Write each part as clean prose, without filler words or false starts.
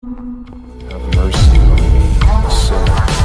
Have mercy on me, a sinner.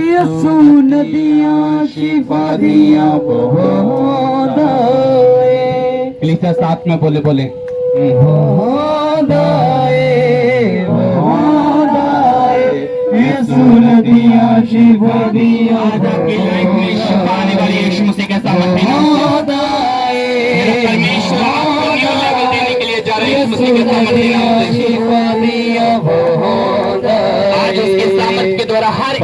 यीशु नदियाँ शिफा दिया बहुत आए। कलीसिया साथ में बोले बोले बहुत आए, बहुत आए, यीशु नदियाँ शिफा दिया आज आपकी लाइफ में शिफा आने वाली यीशु मसीह के सामर्थ्य नाम से। बहुत आए। मेरा परमेश्वर आपको न्यू लेवल देने के लिए जा रहे हैं यीशु मसीह के सामर्थ्य नाम से। शिफा दिया बहुत आए। आज उसके सामर्थ्य के द्वारा हर एक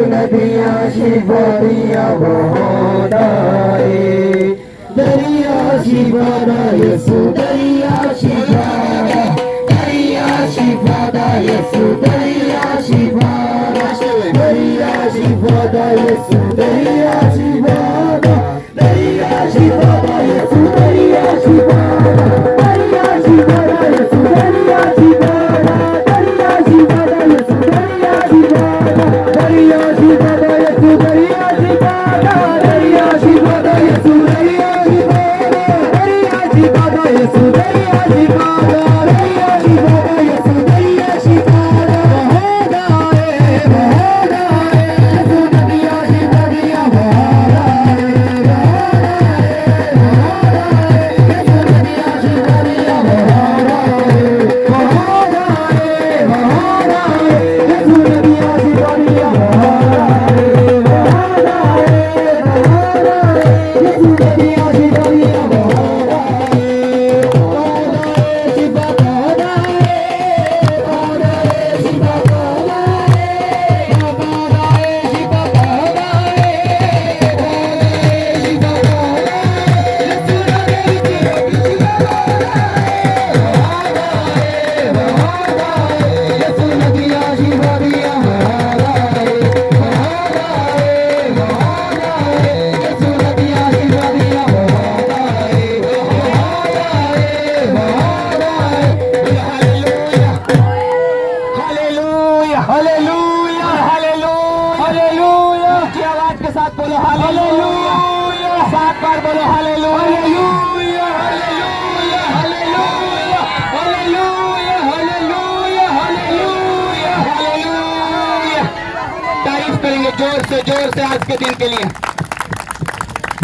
नदियाँ शिफा दिया बहुत आए। दरिया शिफा दा यीशु दरिया शिफा दा, दरिया शिफा दा यीशु दरिया शिफा दा, दरिया शिफा दा यीशु दरिया शिफा दा, दरिया शिफा दा यीशु दरिया शिफा दा, दरिया शिफा दा यीशु दरिया शिफा दा, दरिया शिफा दा यीशु दरिया शिफा दा, दरिया शिफा दा यीशु दरिया शिफा दा, दरिया शिफा दा यीशु दरिया शिफा दा, दरिया शिफा दा यीशु दरिया शिफा दा, दरिया शिफा दा यीशु दरिया शिफा दा, बहुत आए, बहुत आए, यीशु नदियाँ शिफा दिया बहुत आए, बहुत आए, यीशु नदियाँ शिफा दिया बहुत आए, बहुत आए, बहुत आए, यीशु नदियाँ शिफा दिया बहुत आए, बहुत आए, बहुत आए, यीशु नदियाँ शिफा दिया बहुत आए, बहुत आए, शिफा बहुत आए, बहुत आए, शिफा बहुत आए, बहुत आए, शिफा बहुत आए, बहुत आए, शिफा बहुत आए, यीशु नदियाँ शिफा दिया बहुत आए, बहुत आए, बहुत आए, यीशु नदियाँ शिफा दिया बहुत आए, बहुत आए, बहुत आए, हालेलुया, हालेलुया, हालेलुया, हालेलुया, की आवाज के साथ बोलो हालेलुया, सात बार बोलो hallelujah, hallelujah, hallelujah, hallelujah, hallelujah, hallelujah, hallelujah. तारीफ करेंगे जोर से आज के दिन के लिए,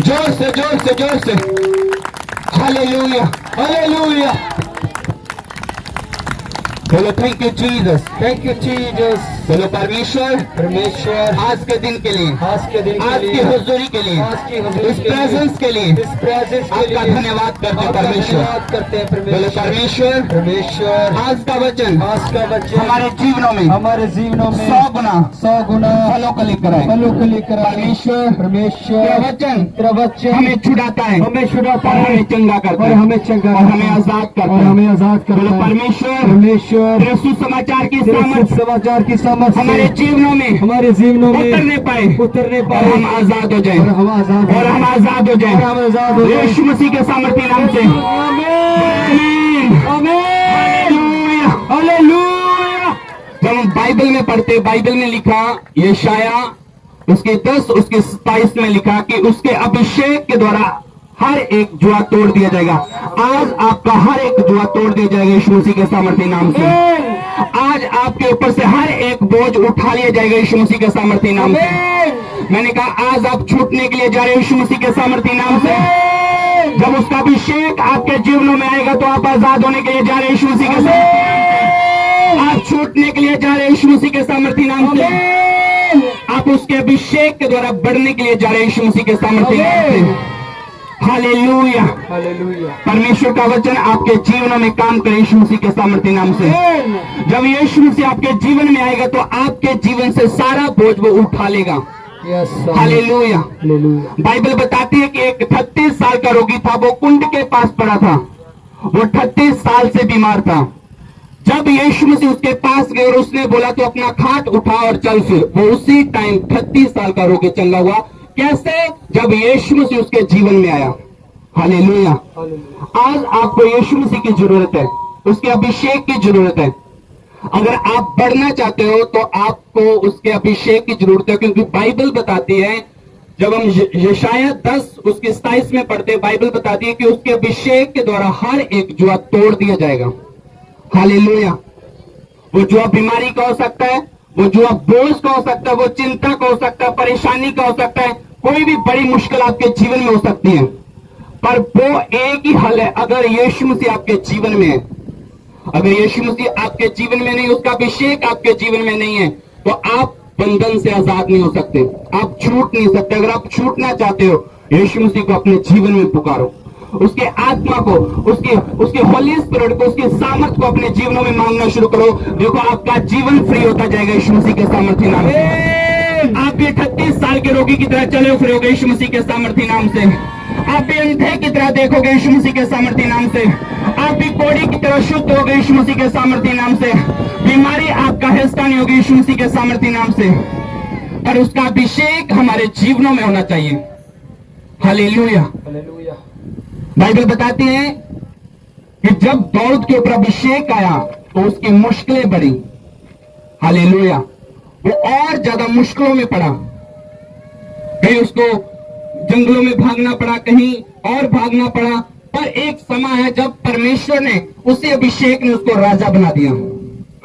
जोर से हालेलुया, हालेलुया। बोलो thank you Jesus, thank you Jesus. बोलो परमेश्वर, परमेश्वर आज के दिन के लिए, आज के दिन, आज की हुजूरी के लिए, आज की हुजूरी, इस प्रेजेंस के लिए, इस प्रेजेंस के लिए आपका धन्यवाद करते हैं परमेश्वर, धन्यवाद करते हैं परमेश्वर। बोलो परमेश्वर, परमेश्वर आज का वचन, आज का वचन हमारे जीवनों में, हमारे जीवनों में 100 गुना फलों को लेकर आए, फलों को लेकर आए। परमेश्वर, परमेश्वर तेरा वचन हमें छुड़ाता है, हमें छुड़ाता है, हमें चंगा करता है, हमें चंगा, और हमें आजाद करता है, हमें आजाद करता है। बोलो परमेश्वर, परमेश्वर तेरे सुसमाचार की सामर्थ, समाचार की सामर्थ हमारे जीवनों में, हमारे जीवनों में उतरने पाए, और हम आजाद हो जाए, और हम आजाद हो जाए, हम आजाद हो जाए यीशु मसीह के सामर्थ्य नाम से। आमीन, हालेलुया, हालेलुया। जब हम बाइबल में पढ़ते, बाइबल में लिखा यशाया उसके 10 उसके 27 में लिखा कि उसके अभिषेक के द्वारा हर एक जुआ तोड़ दिया जाएगा। आज आपका हर एक जुआ तोड़ दिया जाएगा यीशु मसीह के सामर्थ्य नाम से। आज आपके ऊपर से हर एक बोझ उठा लिया जाएगा यीशु मसीह के सामर्थ्य नाम से। मैंने कहा आज आप छूटने के लिए जा रहे हैं यीशु मसीह के सामर्थ्य नाम से। जब उसका अभिषेक आपके जीवनों में आएगा तो आप आजाद होने के लिए जा रहे हैं यीशु मसीह के सामर्थ्य नाम से। आप छूटने के लिए जा रहे हैं यीशु मसीह के सामर्थ्य नाम से। आप उसके अभिषेक के द्वारा बढ़ने के लिए जा रहे हैं यीशु मसीह के सामर्थ्य नाम से। Hallelujah, hallelujah. परमेश्वर का वचन आपके जीवनों में काम करे यीशु मसीह के सामर्थ्य नाम से। जब यीशु मसीह आपके जीवन में आएगा तो आपके जीवन से सारा बोझ वो उठा लेगा। Hallelujah, hallelujah. बाइबल बताती है कि एक 38 साल का रोगी था, वो कुंड के पास पड़ा था, वो 38 साल से बीमार था। जब यीशु मसीह उसके पास गए और उसने बोला तो अपना खाट उठा और चल फिर, वो उसी टाइम 36 साल का रोगी चंगा हुआ। कैसे? जब यीशु मसीह उसके जीवन में आया। हालेलुया। आज आपको यीशु मसीह की जरूरत है, उसके अभिषेक की जरूरत है। अगर आप बढ़ना चाहते हो तो आपको उसके अभिषेक की जरूरत है, क्योंकि बाइबल बताती है, जब हम यशाया 10 उसके 27 में पढ़ते हैं, बाइबल बताती है कि उसके अभिषेक के द्वारा हर एक जुआ तोड़ दिया जाएगा। हालेलुया। वो जुआ बीमारी का हो सकता है, वो जुआ बोझ का हो सकता है, वो चिंता का हो सकता है, परेशानी का हो सकता है, कोई भी बड़ी मुश्किल आपके जीवन में हो सकती है, पर वो एक ही हल है। अगर यीशु मसीह आपके जीवन में है, अगर यीशु मसीह आपके जीवन में नहीं, उसका अभिषेक आपके जीवन में नहीं है, तो आप बंधन से आजाद नहीं हो सकते, आप छूट नहीं सकते। अगर आप छूटना चाहते हो, यीशु मसीह को अपने जीवन में पुकारो, उसके आत्मा को, उसके होली स्पिरिट को, उसके सामर्थ को अपने जीवनों में मांगना शुरू करो। देखो आपका जीवन फ्री होता जाएगा यीशु मसीह के सामर्थ्य नाम से। आप भी 38 साल के रोगी की तरह चले फिरोगे यीशु मसीह के सामर्थ्य नाम से। आप भी अंधे की तरह देखोगे यीशु मसीह के सामर्थ्य नाम से। आप भी कोढ़ी की तरह शुद्ध होगे यीशु मसीह के सामर्थ्य नाम से। बीमारी आपका हिस्सा नहीं होगी यीशु मसीह के सामर्थ्य नाम से, पर उसका अभिषेक हमारे जीवनों में होना चाहिए। हालेलुया। बाइबल बताती है कि जब दाऊद के ऊपर अभिषेक आया तो उसकी मुश्किलें बढ़ी। हालेलुया। वो और ज्यादा मुश्किलों में पड़ा, कहीं उसको जंगलों में भागना पड़ा, कहीं और भागना पड़ा, पर एक समय है जब परमेश्वर ने उसी अभिषेक ने उसको राजा बना दिया।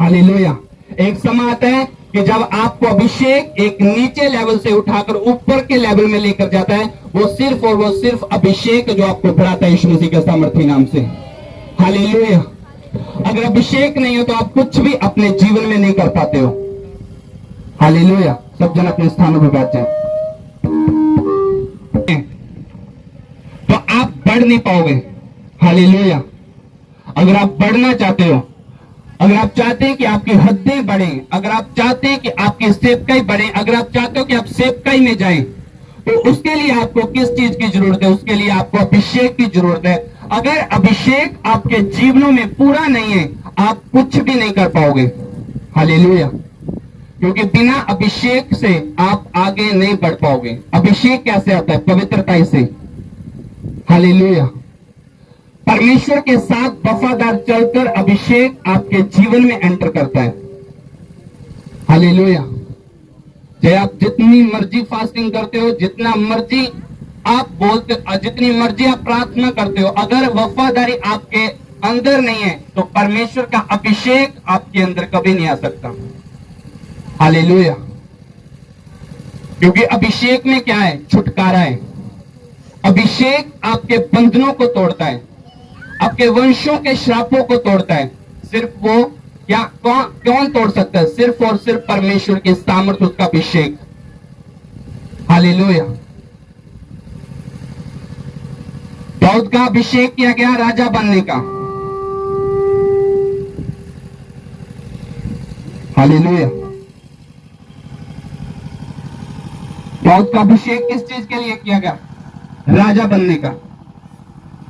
हालेलुया। एक समय आता है कि जब आपको अभिषेक एक नीचे लेवल से उठाकर ऊपर के लेवल में लेकर जाता है, वो सिर्फ और वो सिर्फ अभिषेक जो आपको बढ़ाता है यीशु मसीह के सामर्थ्य नाम से। हालेलुया। अगर अभिषेक नहीं हो तो आप कुछ भी अपने जीवन में नहीं कर पाते हो। हालेलुया। सब जन अपने स्थानों पर बैठ जाएं। तो आप बढ़ नहीं पाओगे। हालेलुया। अगर आप बढ़ना चाहते हो, अगर आप चाहते हैं कि आपकी हदें बढ़ें, अगर आप चाहते हैं कि आपकी सेवकाई बढ़े, अगर आप चाहते हो कि आप सेवकाई में जाएं, तो उसके लिए आपको किस चीज की जरूरत है? उसके लिए आपको अभिषेक की जरूरत है। अगर अभिषेक आपके जीवनों में पूरा नहीं है, आप कुछ भी नहीं कर पाओगे। हालेलुया। क्योंकि बिना अभिषेक से आप आगे नहीं बढ़ पाओगे। अभिषेक कैसे आता है? पवित्रता से। हालेलुया। परमेश्वर के साथ वफादार चलकर अभिषेक आपके जीवन में एंटर करता है। हालेलुया। चाहे आप जितनी मर्जी फास्टिंग करते हो, जितना मर्जी आप बोलते, जितनी मर्जी आप प्रार्थना करते हो, अगर वफादारी आपके अंदर नहीं है तो परमेश्वर का अभिषेक आपके अंदर कभी नहीं आ सकता। हालेलुया। क्योंकि अभिषेक में क्या है? छुटकारा है। अभिषेक आपके बंधनों को तोड़ता है, आपके वंशों के श्रापों को तोड़ता है। सिर्फ वो क्या कौन तोड़ सकता है? सिर्फ और सिर्फ परमेश्वर के सामर्थ्य, उसका अभिषेक। हालेलुया। दाऊद का अभिषेक किया गया राजा बनने का। हालेलुया। दाऊद का अभिषेक किस चीज के लिए किया गया? राजा बनने का।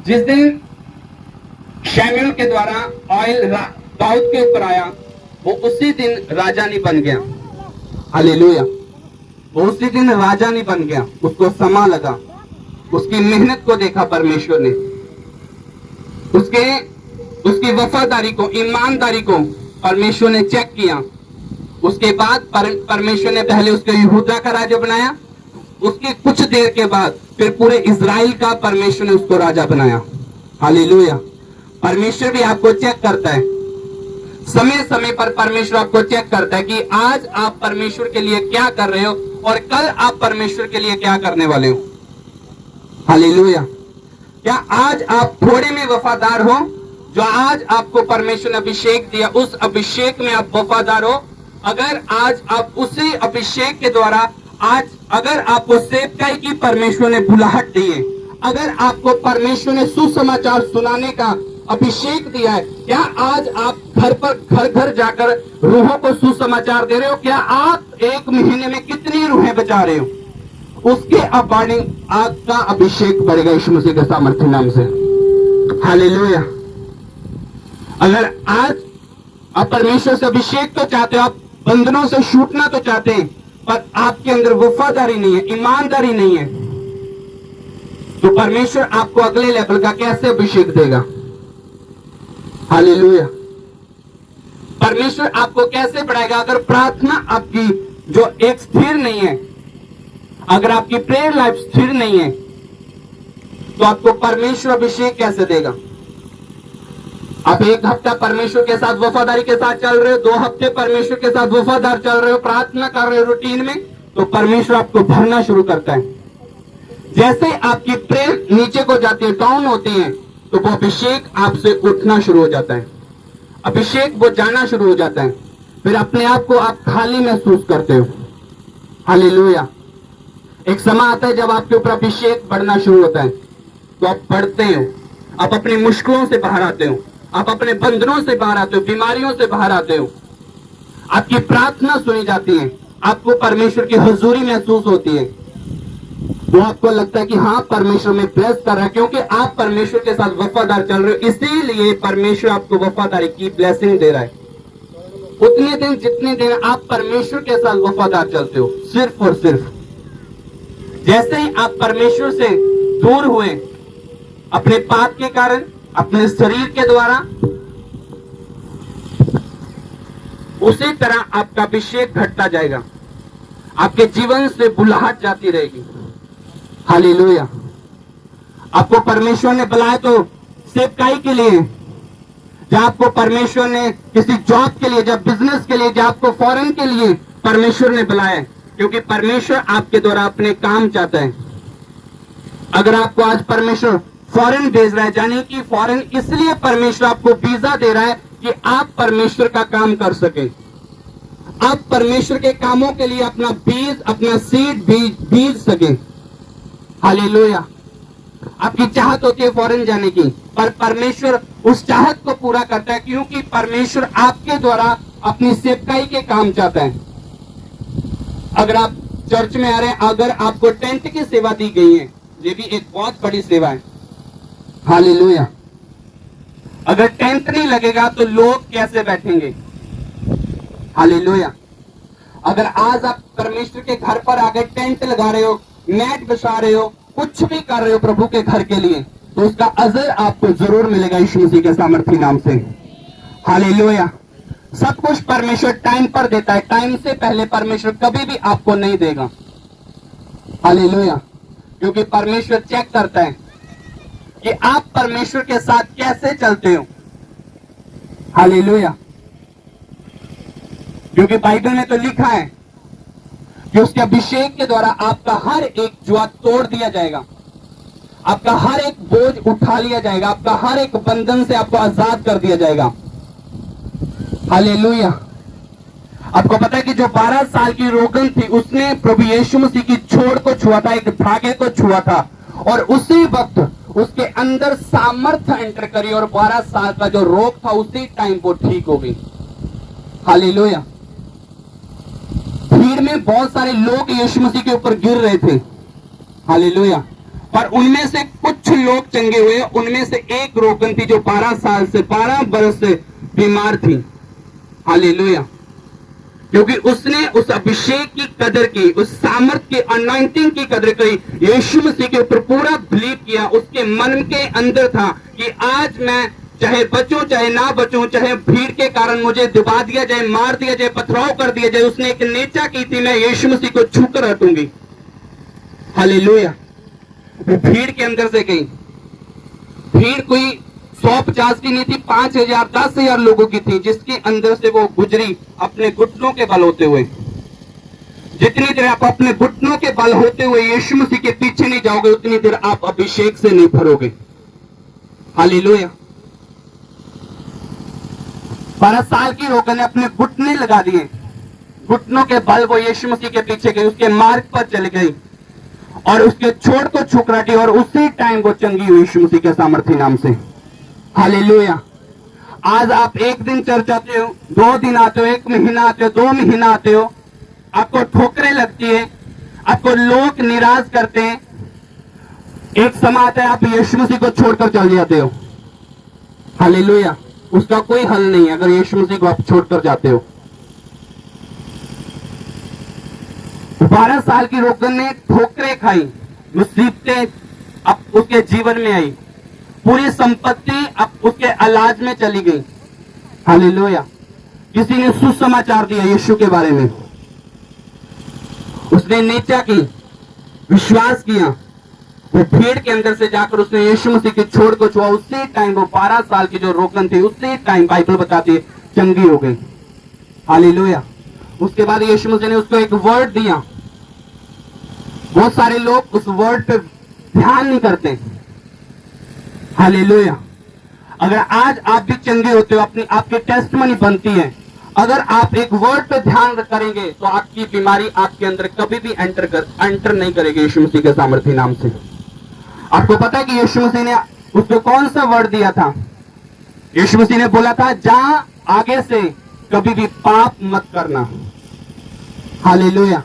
जिस दिन शमूएल के द्वारा ऑयल दाऊद के ऊपर आया, वो उसी दिन राजा नहीं बन गया। हालेलुया। वो उसी दिन राजा नहीं बन गया, उसको समय लगा। उसकी मेहनत को देखा परमेश्वर ने, उसकी वफादारी को, ईमानदारी को परमेश्वर ने चेक किया। उसके बाद परमेश्वर ने पहले उसको यहूदा का राजा बनाया, उसके कुछ देर के बाद फिर पूरे इजराइल का परमेश्वर ने उसको राजा बनाया। हालेलुया। परमेश्वर भी आपको चेक करता है, समय समय पर परमेश्वर आपको चेक करता है कि आज आप परमेश्वर के लिए क्या कर रहे हो और कल आप परमेश्वर के लिए क्या करने वाले हो। हालेलुया। क्या आज आप थोड़े में वफादार हो? जो आज आपको परमेश्वर ने अभिषेक दिया, उस अभिषेक में आप वफादार हो? अगर आज आप उसी अभिषेक के द्वारा, आज अगर आपको सेवकाई की परमेश्वर ने बुलाहट दी है, अगर आपको परमेश्वर ने सुसमाचार सुनाने का अभिषेक दिया है, क्या आज आप घर घर जाकर रूहों को सुसमाचार दे रहे हो? क्या आप एक महीने में कितनी रूहें बचा रहे हो? उसके अकॉर्डिंग आपका अभिषेक बढ़ेगा यीशु मसीह के सामर्थ्य नाम से। हालेलुया। अगर आज आप परमेश्वर से अभिषेक तो चाहते हो, आप बंधनों से छूटना तो चाहते हैं, पर आपके अंदर वफादारी नहीं है, ईमानदारी नहीं है, तो परमेश्वर आपको अगले लेवल का कैसे अभिषेक देगा? हालेलुया। परमेश्वर आपको कैसे बढ़ाएगा? अगर प्रार्थना आपकी जो एक स्थिर नहीं है, अगर आपकी प्रेयर लाइफ स्थिर नहीं है, तो आपको परमेश्वर अभिषेक कैसे देगा? आप एक हफ्ता परमेश्वर के साथ वफादारी के साथ चल रहे हो, 2 हफ्ते परमेश्वर के साथ वफादार चल रहे हो, प्रार्थना कर रहे हो रूटीन में, तो परमेश्वर आपको भरना शुरू करता है। जैसे आपकी प्रेयर नीचे को जाती है, डाउन होती है, तो वो अभिषेक आपसे उठना शुरू हो जाता है, अभिषेक वो जाना शुरू हो जाता है, फिर अपने आप को आप खाली महसूस करते हो। हालेलुया। एक समय आता है जब आपके ऊपर अभिषेक बढ़ना शुरू होता है, तो आप बढ़ते हो, आप अपनी मुश्किलों से बाहर आते हो, आप अपने बंधनों से बाहर आते हो, बीमारियों से बाहर आते हो, आपकी प्रार्थना सुनी जाती है, आपको परमेश्वर की हुजूरी महसूस होती है, वो आपको लगता है कि हाँ परमेश्वर में ब्लेस कर रहा है, क्योंकि आप परमेश्वर के साथ वफादार चल रहे हो, इसीलिए परमेश्वर आपको वफादारी की ब्लेसिंग दे रहा है। उतने दिन जितने दिन आप परमेश्वर के साथ वफादार चलते हो, सिर्फ और सिर्फ। जैसे ही आप परमेश्वर से दूर हुए अपने पाप के कारण, अपने शरीर के द्वारा, उसी तरह आपका अभिषेक घटता जाएगा, आपके जीवन से बुलाहट जाती रहेगी। हालेलुया। आपको परमेश्वर ने बुलाया तो सेवकाई के लिए, जब आपको परमेश्वर ने किसी जॉब के लिए, जब बिजनेस के लिए, जब आपको फॉरेन के लिए परमेश्वर ने बुलाया, क्योंकि परमेश्वर आपके द्वारा अपने काम चाहता है। अगर आपको आज परमेश्वर फॉरेन भेज रहा है, जाने की फॉरेन इसलिए परमेश्वर आपको वीजा दे रहा है कि आप परमेश्वर का काम कर सके, आप परमेश्वर के कामों के लिए अपना बीज, अपना सीड बीज सके। हालेलुया। आपकी चाहत होती है फॉरेन जाने की, पर परमेश्वर उस चाहत को पूरा करता है, क्योंकि परमेश्वर आपके द्वारा अपनी सेवकाई के काम चाहता है। अगर आप चर्च में आ रहे हैं, अगर आपको टेंट की सेवा दी गई है, ये भी एक बहुत बड़ी सेवा है। हालेलुया। अगर टेंट नहीं लगेगा तो लोग कैसे बैठेंगे? हालेलुया। अगर आज आप परमेश्वर के घर पर आकर टेंट लगा रहे हो, मैट बिछा रहे हो, कुछ भी कर रहे हो प्रभु के घर के लिए, तो उसका अजर आपको जरूर मिलेगा यीशु मसीह के सामर्थी नाम से। हालेलुया। सब कुछ परमेश्वर टाइम पर देता है, टाइम से पहले परमेश्वर कभी भी आपको नहीं देगा। हालेलुया। क्योंकि परमेश्वर चेक करता है कि आप परमेश्वर के साथ कैसे चलते हो। हालेलुया। क्योंकि बाइबल में तो लिखा है कि उसके अभिषेक के द्वारा आपका हर एक जुआ तोड़ दिया जाएगा, आपका हर एक बोझ उठा लिया जाएगा, आपका हर एक बंधन से आपको आजाद कर दिया जाएगा। हालेलुया। आपको पता है कि जो 12 साल की रोगन थी, उसने प्रभु यीशु मसीह की छोड़ को छुआ था, एक धागे को छुआ था, और उसी वक्त उसके अंदर सामर्थ्य एंटर करी, और 12 साल का जो रोग था उसी टाइम वो ठीक हो गई। हालेलुया। भीड़ में बहुत सारे लोग यीशु मसीह के ऊपर गिर रहे थे। हालेलुया। पर उनमें से कुछ लोग चंगे हुए, उनमें से एक रोगन थी जो 12 बरस से बीमार थी। हालेलुया। क्योंकि उसने उस अभिषेक की कदर की, उस सामर्थ्य की, अनॉइंटिंग की कदर की, यीशु मसीह के ऊपर पूरा बिलीव किया। उसके मन के अंदर था कि आज मैं चाहे बचूं चाहे ना बचूं, चाहे भीड़ के कारण मुझे दबा दिया जाए, मार दिया जाए, पथराव कर दिया जाए, उसने एक नेचा की थी, मैं यीशु मसीह को छूकर हटूंगी। हालेलुया। वो भीड़ के अंदर से गई। भीड़ कोई 150 की नहीं थी, 5000 10,000 लोगों की थी, जिसके अंदर से वो गुजरी अपने घुटनों के बल होते हुए। जितनी देर आप अपने घुटनों के बल होते हुए यीशु मसीह के पीछे नहीं जाओगे, उतनी देर आप अभिषेक से नहीं भरोगे। हालेलुया। 12 साल की रोकन ने अपने घुटने लगा दिए, घुटनों के बल वो यीशु मसीह के पीछे गई, उसके मार्ग पर चली गई और उसके छोड़ को छुकराटी, और उसी टाइम वो चंगी हुई यीशु मसीह के सामर्थी नाम से। हालेलुया। आज आप एक दिन चर्च आते हो, 2 दिन आते हो, 1 महीना आते हो, 2 महीना आते हो, आपको ठोकरें लगती है, आपको लोग निराश करते हैं, एक समय आता है आप यीशु मसीह को छोड़कर चल जाते हो। हालेलुया। उसका कोई हल नहीं है अगर यीशु मसीह को आप छोड़कर जाते हो। 12 साल की रोकन ने ठोकरें खाई, मुसीबतें अब उसके जीवन में आई, पूरी संपत्ति अब उसके इलाज में चली गई। हालेलुया। किसी ने सुसमाचार दिया यीशु के बारे में, उसने नीचा की, विश्वास किया, वो भीड़ के अंदर से जाकर उसने यीशु मसीह की छोड़ को छुआ। उसी टाइम वो 12 साल की जो रोकन थी उसी टाइम बाइबल बताती है चंगी हो गई। हालेलुया। उसके बाद यीशु मसीह ने उसको एक वर्ड दिया। बहुत सारे लोग उस वर्ड पे ध्यान नहीं करते। हालेलुया। अगर आज आप भी चंगे होते हो, अपनी आपकी टेस्टमनी बनती है, अगर आप एक वर्ड पे ध्यान करेंगे तो आपकी बीमारी आपके अंदर कभी भी एंटर नहीं करेगी यीशु मसीह के सामर्थ्य नाम से। आपको पता है कि यीशु मसीह ने उसको कौन सा वर्ड दिया था? यीशु मसीह ने बोला था, जा आगे से कभी भी पाप मत करना। हालेलुया।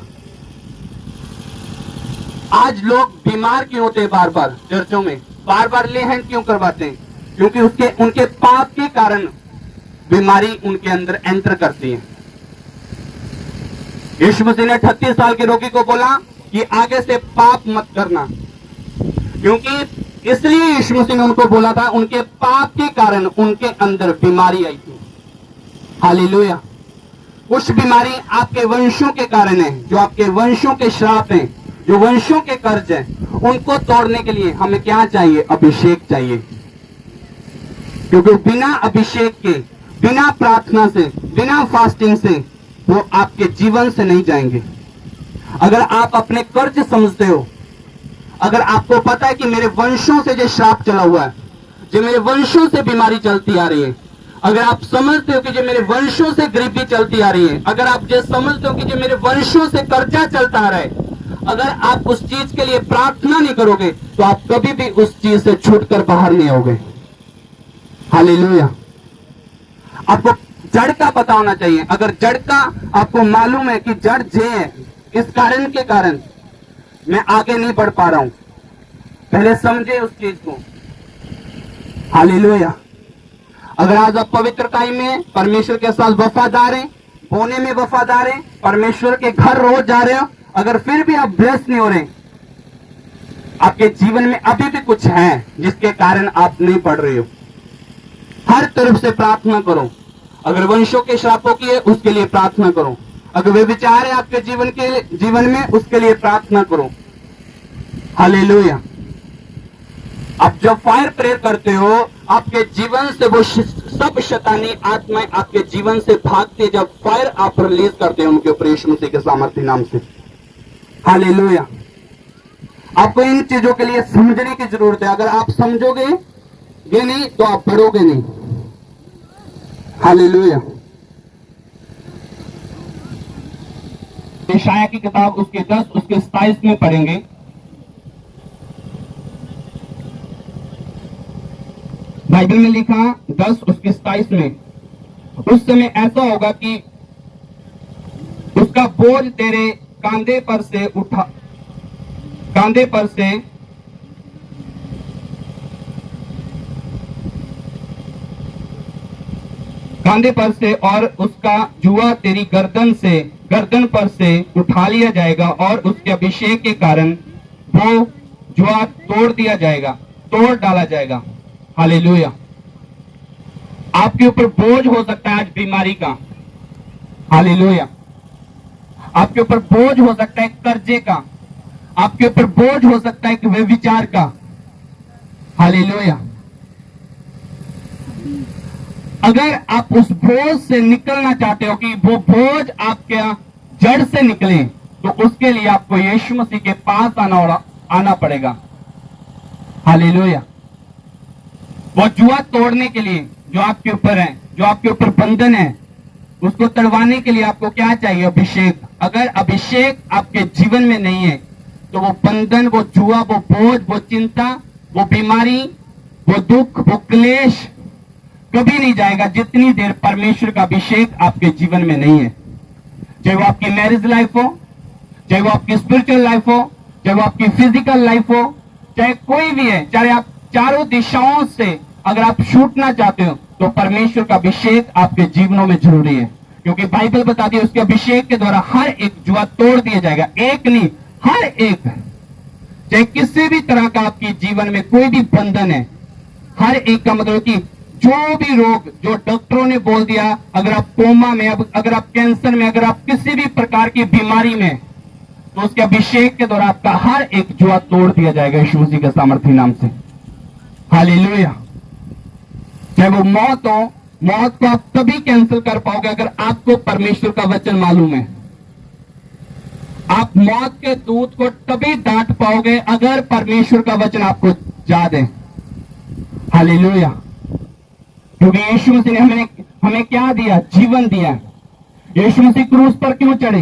आज लोग बीमार क्यों होते हैं? बार बार चर्चों में बार बार ले हैंड क्यों करवाते हैं? क्योंकि उनके पाप के कारण बीमारी उनके अंदर एंटर करती है। यीशु मसीह ने 38 साल के रोगी को बोला कि आगे से पाप मत करना, क्योंकि इसलिए यीशु मसीह ने उनको बोला था, उनके पाप के कारण उनके अंदर बीमारी आई थी। हालेलुया। कुछ बीमारी आपके वंशों के कारण है, जो आपके वंशों के श्राप हैं, जो वंशों के कर्ज हैं, उनको तोड़ने के लिए हमें क्या चाहिए? अभिषेक चाहिए। क्योंकि बिना अभिषेक के, बिना प्रार्थना से, बिना फास्टिंग से वो आपके जीवन से नहीं जाएंगे। अगर आप अपने कर्ज समझते हो, अगर आपको पता है कि मेरे वंशों से जो श्राप चला हुआ है, जो मेरे वंशों से बीमारी चलती आ रही है, अगर आप समझते हो कि जो मेरे वंशों से गरीबी चलती आ रही है, अगर आप जो समझते हो कि जो मेरे वंशों से कर्जा चलता आ रहा है, अगर आप उस चीज के लिए प्रार्थना नहीं करोगे तो आप कभी भी उस चीज से छूटकर बाहर नहीं आओगे। हालेलुया। आपको जड़ का पता होना चाहिए। अगर जड़ का आपको मालूम है कि जड़ जे है, इस कारण के कारण मैं आगे नहीं बढ़ पा रहा हूं, पहले समझे उस चीज को। हालेलुया। अगर आज आप पवित्रता में परमेश्वर के साथ वफादार हैं, बोने में वफादार हैं, परमेश्वर के घर रोज जा रहे हो, अगर फिर भी आप ब्लेस नहीं हो रहे, आपके जीवन में अभी भी कुछ है जिसके कारण आप नहीं पढ़ रहे हो। हर तरफ से प्रार्थना करो। अगर वंशों के श्रापों की है उसके लिए प्रार्थना करो। अगर वे विचार है आपके जीवन में उसके लिए प्रार्थना करो। हालेलुया। आप जब फायर प्रेयर करते हो, आपके जीवन से वो सब शैतानी आत्माएं आपके जीवन से भागते, जब फायर आप रिलीज करते हो उनके ऊपर यीशु मसीह के सामर्थ्य नाम से। हालेलुया। आपको इन चीजों के लिए समझने की जरूरत है। अगर आप समझोगे ये नहीं तो आप पढ़ोगे नहीं। हालेलुया। यशायाह की किताब उसके 10 उसके 27 में पढ़ेंगे। बाइबल में लिखा 10 उसके 27 में, उस समय ऐसा होगा कि उसका बोझ तेरे कांधे पर से और उसका जुआ तेरी गर्दन पर से उठा लिया जाएगा, और उसके अभिषेक के कारण वो जुआ तोड़ डाला जाएगा। हालेलुया। आपके ऊपर बोझ हो सकता है आज बीमारी का। हालेलुया। आपके ऊपर बोझ हो सकता है कर्जे का, आपके ऊपर बोझ हो सकता है कि व्यभिचार का। हालेलुया। अगर आप उस बोझ से निकलना चाहते हो कि वो बोझ आपके जड़ से निकले, तो उसके लिए आपको यीशु मसीह के पास आना पड़ेगा। हालेलुया। वो जुआ तोड़ने के लिए जो आपके ऊपर है, जो आपके ऊपर बंधन है, उसको तड़वाने के लिए आपको क्या चाहिए? अभिषेक। अगर अभिषेक आपके जीवन में नहीं है तो वो बंधन, वो जुआ, वो बोझ, वो चिंता, वो बीमारी, वो दुख, वो क्लेश कभी नहीं जाएगा जितनी देर परमेश्वर का अभिषेक आपके जीवन में नहीं है। चाहे वो आपकी मैरिज लाइफ हो, चाहे वो आपकी स्पिरिचुअल लाइफ हो, चाहे वो आपकी फिजिकल लाइफ हो, चाहे कोई भी है, चाहे आप चारों दिशाओं से अगर आप छूटना चाहते हो तो तो परमेश्वर का अभिषेक आपके जीवनों में जरूरी है, क्योंकि बाइबल बताती है उसके अभिषेक के द्वारा हर एक जुआ तोड़ दिया जाएगा। एक नहीं, हर एक, चाहे किसी भी तरह का आपके जीवन में कोई भी बंधन है, हर एक का मतलब कि जो भी रोग जो डॉक्टरों ने बोल दिया, अगर आप कोमा में, अगर आप कैंसर में, अगर आप किसी भी प्रकार की बीमारी में, तो उसके अभिषेक के द्वारा आपका हर एक जुआ तोड़ दिया जाएगा यीशु मसीह के सामर्थी नाम से। हालेलुया। चाहे वो मौत हो, मौत को आप तभी कैंसिल कर पाओगे अगर आपको परमेश्वर का वचन मालूम है। आप मौत के दूत को तभी डांट पाओगे अगर परमेश्वर का वचन आपको याद है। हालेलुया। क्योंकि यीशु मसीह ने हमें क्या दिया? जीवन दिया। यीशु मसीह क्रूस पर क्यों चढ़े?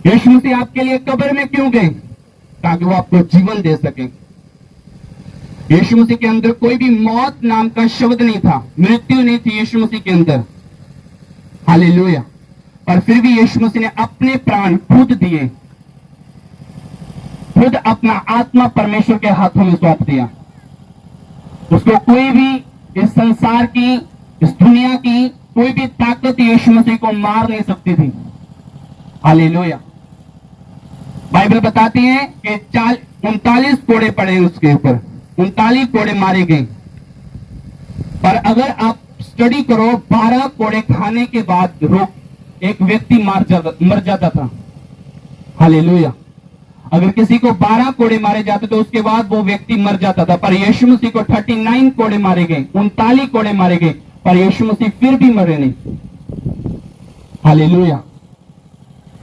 यीशु मसीह आपके लिए कब्र में क्यों गए? ताकि वो आपको जीवन दे सके। यीशु मसीह के अंदर कोई भी मौत नाम का शब्द नहीं था, मृत्यु नहीं थी यीशु मसीह के अंदर। हालेलुया। और फिर भी यीशु मसीह ने अपने प्राण खुद दिए, खुद अपना आत्मा परमेश्वर के हाथों में सौंप दिया। उसको कोई भी इस संसार की, इस दुनिया की कोई भी ताकत यीशु मसीह को मार नहीं सकती थी। हालेलुया। बाइबल बताती है कि 39 कोड़े पड़े उसके ऊपर, 39 कोड़े मारे गए। पर अगर आप स्टडी करो, 12 कोड़े खाने के बाद एक व्यक्ति मर जाता था। हालेलुया। अगर किसी को 12 कोड़े मारे जाते तो उसके बाद वो व्यक्ति मर जाता था। पर यीशु मसीह को 39 कोड़े मारे गए, 39 कोड़े मारे गए, पर यीशु मसीह फिर भी मरे नहीं। हालेलुया।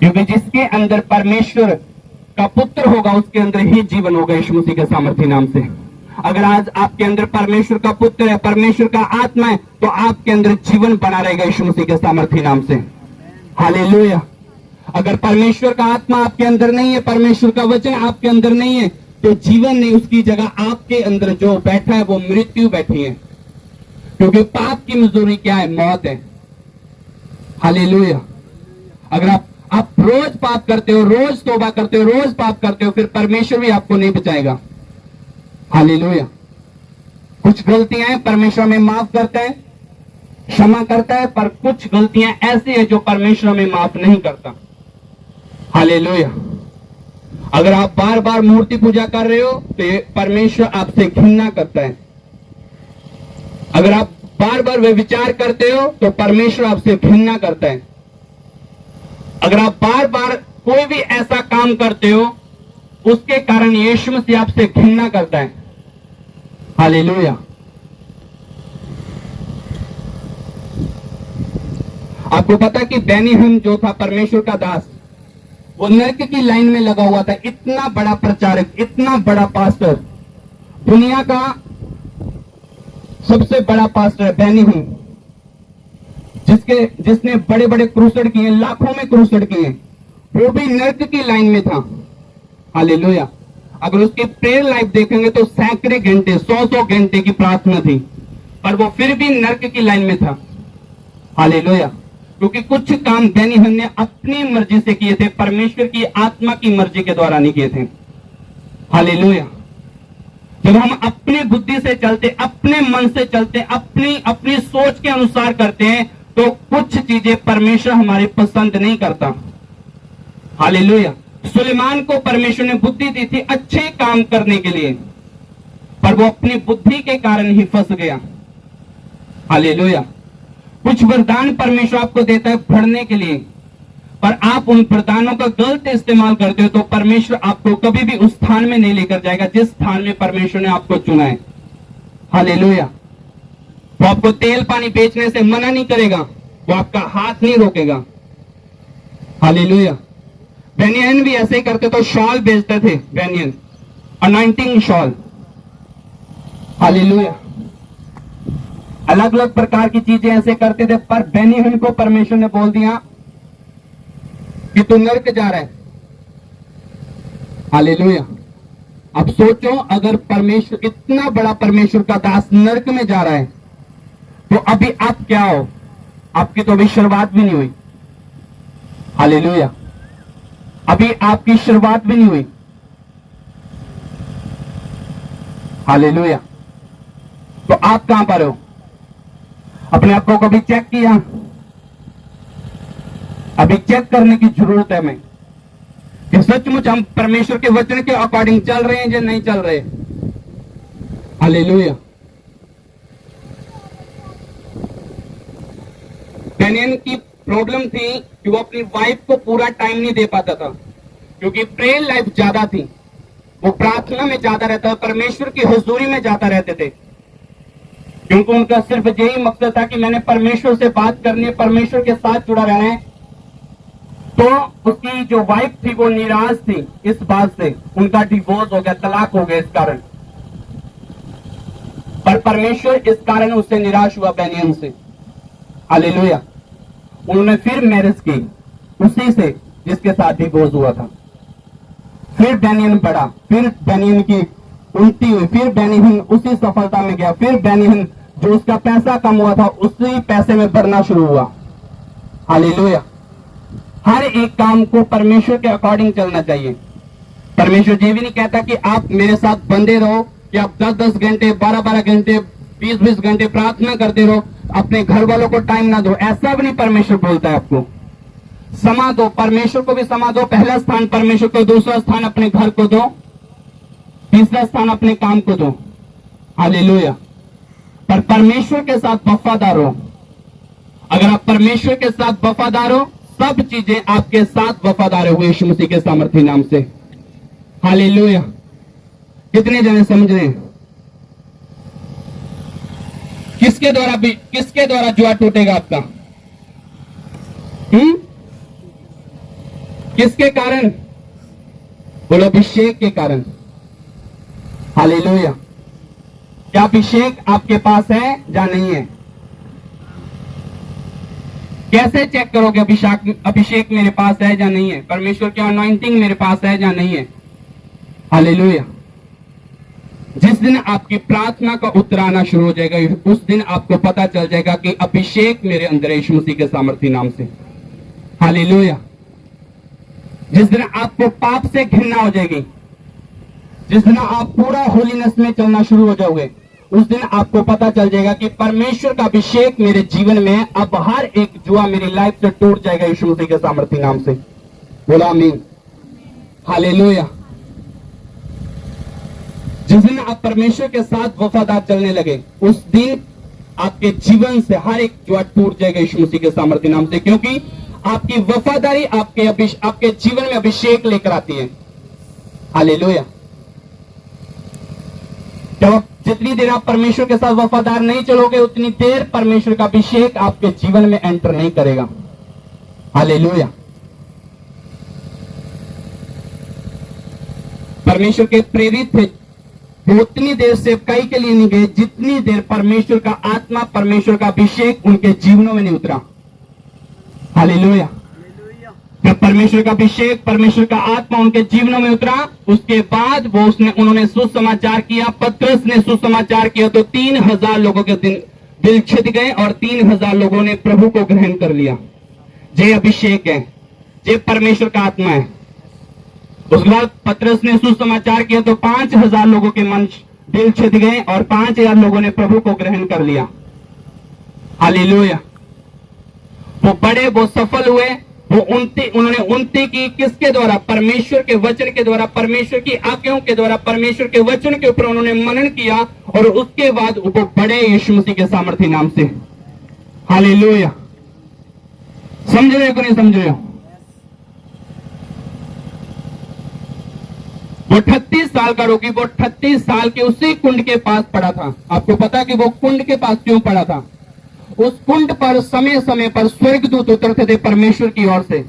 क्योंकि जिसके अंदर परमेश्वर का पुत्र होगा उसके अंदर ही जीवन होगा यीशु मसीह के सामर्थ्य नाम से। अगर आज आपके अंदर परमेश्वर का पुत्र है, परमेश्वर का आत्मा है, तो आपके अंदर जीवन बना रहेगा यीशु मसीह के सामर्थ्य नाम से। हालेलुया। अगर परमेश्वर का आत्मा आपके अंदर नहीं है, परमेश्वर का वचन आपके अंदर नहीं है, तो जीवन नहीं, उसकी जगह आपके अंदर जो बैठा है वो मृत्यु बैठी है। क्योंकि पाप की मजदूरी क्या है? मौत है। हालेलुया। अगर आप रोज पाप करते हो, रोज तौबा करते हो, रोज पाप करते हो, फिर परमेश्वर भी आपको नहीं बचाएगा। हालेलुया। कुछ गलतियां हैं परमेश्वर में माफ करता है, क्षमा करता है, पर कुछ गलतियां ऐसी है जो परमेश्वर में माफ नहीं करता। हालेलुया। अगर आप बार बार मूर्ति पूजा कर रहे हो तो ये परमेश्वर आपसे घृणा करता है। अगर आप बार बार वे विचार करते हो तो परमेश्वर आपसे घृणा करता है। अगर आप बार बार कोई भी ऐसा काम करते हो उसके कारण यीशु मसीह आपसे घृणा करता है। हालेलुया। आपको पता कि बेनिहन जो था परमेश्वर का दास, वो नरक की लाइन में लगा हुआ था। इतना बड़ा प्रचारक, इतना बड़ा पास्टर, दुनिया का सबसे बड़ा पास्टर है बेनिहन, जिसने बड़े बड़े क्रूसेड किए, लाखों में क्रूसेड किए, वो भी नरक की लाइन में था। हालेलुया। अगर उसकी प्रेयर लाइफ देखेंगे तो सैकड़े घंटे, 100 घंटे की प्रार्थना थी, पर वो फिर भी नरक की लाइन में था। हालेलुया। क्योंकि कुछ काम बेनिहन ने अपनी मर्जी से किए थे, परमेश्वर की आत्मा की मर्जी के द्वारा नहीं किए थे। हालेलुया। जब हम अपनी बुद्धि से चलते, अपने मन से चलते, अपनी सोच के अनुसार करते हैं, तो कुछ चीजें परमेश्वर हमारी पसंद नहीं करता। हालेलुया। सुलेमान को परमेश्वर ने बुद्धि दी थी अच्छे काम करने के लिए, पर वो अपनी बुद्धि के कारण ही फंस गया। हालेलुया। कुछ वरदान परमेश्वर आपको देता है पढ़ने के लिए, पर आप उन वरदानों का गलत इस्तेमाल करते हो तो परमेश्वर आपको कभी भी उस स्थान में नहीं लेकर जाएगा जिस स्थान में परमेश्वर ने आपको चुना है। हालेलुया। वो आपको तेल पानी बेचने से मना नहीं करेगा, वो आपका हाथ नहीं रोकेगा। हालेलुया। बेनियन भी ऐसे ही करते तो शॉल बेचते थे, बेनियन अनॉइंटिंग शॉल। हालेलुया। अलग अलग प्रकार की चीजें ऐसे करते थे, पर बेनियन को परमेश्वर ने बोल दिया कि तू नरक जा रहा है। हालेलुया। अब सोचो, अगर परमेश्वर, इतना बड़ा परमेश्वर का दास नरक में जा रहा है, तो अभी आप क्या हो? आपकी तो अभी शुरुआत भी नहीं हुई। हालेलुया। अभी आपकी शुरुआत भी नहीं हुई। हालेलुया। तो आप कहां पर हो? अपने आप को कभी चेक किया? अभी चेक करने की जरूरत है हमें कि सचमुच हम परमेश्वर के वचन के अकॉर्डिंग चल रहे हैं या नहीं चल रहे। हालेलुया। डेनियल की प्रॉब्लम थी कि वो अपनी वाइफ को पूरा टाइम नहीं दे पाता था, क्योंकि प्रेयर लाइफ ज्यादा थी। वो प्रार्थना में ज्यादा रहता, परमेश्वर की हुजूरी में ज्यादा रहते थे, क्योंकि उनका सिर्फ यही मकसद था कि मैंने परमेश्वर से बात करनी है, परमेश्वर के साथ जुड़ा रहना है। तो उसकी जो वाइफ थी वो निराश थी इस बात से, उनका डिवोर्स हो गया, तलाक हो गया इस कारण। पर परमेश्वर इस कारण उससे निराश हुआ, बेनियन से। हालेलुया। उन्होंने फिर मैरिज की उसी से जिसके साथ डिवोर्स हुआ था। फिर बेनियन बढ़ा, फिर बेनियन की उल्टी हुई, फिर बेनियन उसी सफलता में गया, फिर बेनियन जो उसका पैसा कम हुआ था उसी पैसे में बढ़ना शुरू हुआ। हालेलुया। हर एक काम को परमेश्वर के अकॉर्डिंग चलना चाहिए। परमेश्वर ये भी नहीं कहता कि आप मेरे साथ बंधे रहो, कि आप 10-10 घंटे, 12-12 घंटे, 20-20 घंटे प्रार्थना करते रहो, अपने घर वालों को टाइम ना दो। ऐसा भी नहीं परमेश्वर बोलता है आपको। समा दो, परमेश्वर को भी समा दो। पहला स्थान परमेश्वर को, दूसरा स्थान अपने घर को दो, तीसरा स्थान अपने काम को दो। हालेलुया। पर परमेश्वर के साथ वफादार हो। अगर आप परमेश्वर के साथ वफादार हो, सब चीजें आपके साथ वफादार हुए यीशु मसीह के सामर्थ्य नाम से। हालेलुया। कितने जने समझ रहे हैं? किसके द्वारा जुआ टूटेगा आपका? किसके कारण? बोलो, अभिषेक के कारण। हालेलुया। क्या अभिषेक आपके पास है या नहीं है? कैसे चेक करोगे अभिषेक मेरे पास है या नहीं है? परमेश्वर की अनॉइंटिंग मेरे पास है या नहीं है? हालेलुया। जिस दिन आपकी प्रार्थना का उत्तर आना शुरू हो जाएगा, उस दिन आपको पता चल जाएगा कि अभिषेक मेरे अंदर है यीशु मसीह के सामर्थ्य नाम से। हालेलुया। जिस दिन आपको पाप से घृणा हो जाएगी, जिस दिन आप पूरा होलीनेस में चलना शुरू हो जाओगे, उस दिन आपको पता चल जाएगा कि परमेश्वर का अभिषेक मेरे जीवन में। अब हर एक जुआ मेरी लाइफ से टूट जाएगा यीशु मसीह के सामर्थ्य नाम से। बोला आमीन। हालेलुया। जिस दिन आप परमेश्वर के साथ वफादार चलने लगे, उस दिन आपके जीवन से हर एक जुआ टूट जाएगा यीशु मसीह के सामर्थ्य नाम से, क्योंकि आपकी वफादारी आपके जीवन में अभिषेक लेकर आती है। हालेलुया। जब जितनी देर आप परमेश्वर के साथ वफादार नहीं चलोगे, उतनी देर परमेश्वर का अभिषेक आपके जीवन में एंटर नहीं करेगा। हालेलुया। परमेश्वर के प्रेरित थे, वो उतनी देर सेवकाई के लिए नहीं गए जितनी देर परमेश्वर का आत्मा, परमेश्वर का अभिषेक उनके जीवनों में नहीं उतरा। हालेलुया। जब परमेश्वर का अभिषेक, परमेश्वर का आत्मा उनके जीवनों में उतरा, उसके बाद उन्होंने सुसमाचार किया। पतरस ने सुसमाचार किया तो 3000 लोगों के दिल छिद गए और 3000 लोगों ने प्रभु को ग्रहण कर लिया। ये अभिषेक है, ये परमेश्वर का आत्मा है। उसके बाद पतरस ने सुसमाचार किया तो 5000 लोगों के मन दिल छिद गए और 5000 लोगों ने प्रभु को ग्रहण कर लिया। हालेलुया। वो बड़े, वो सफल हुए, उन्होंने उन्नति की किसके द्वारा? परमेश्वर के वचन के द्वारा, परमेश्वर की आज्ञाओं के द्वारा, परमेश्वर के वचन के ऊपर उन्होंने मनन किया और उसके बाद वो बड़े यीशु मसीह के सामर्थ्य नाम से। हालेलुया। समझ रहे हो कि नहीं समझ रहे हो? वो 38 साल का रोगी, वो 38 साल के उसी कुंड के पास पड़ा था। आपको पता कि वो कुंड के पास क्यों पड़ा था? उस कुंड पर समय समय पर स्वर्गदूत उतरते थे परमेश्वर की ओर से,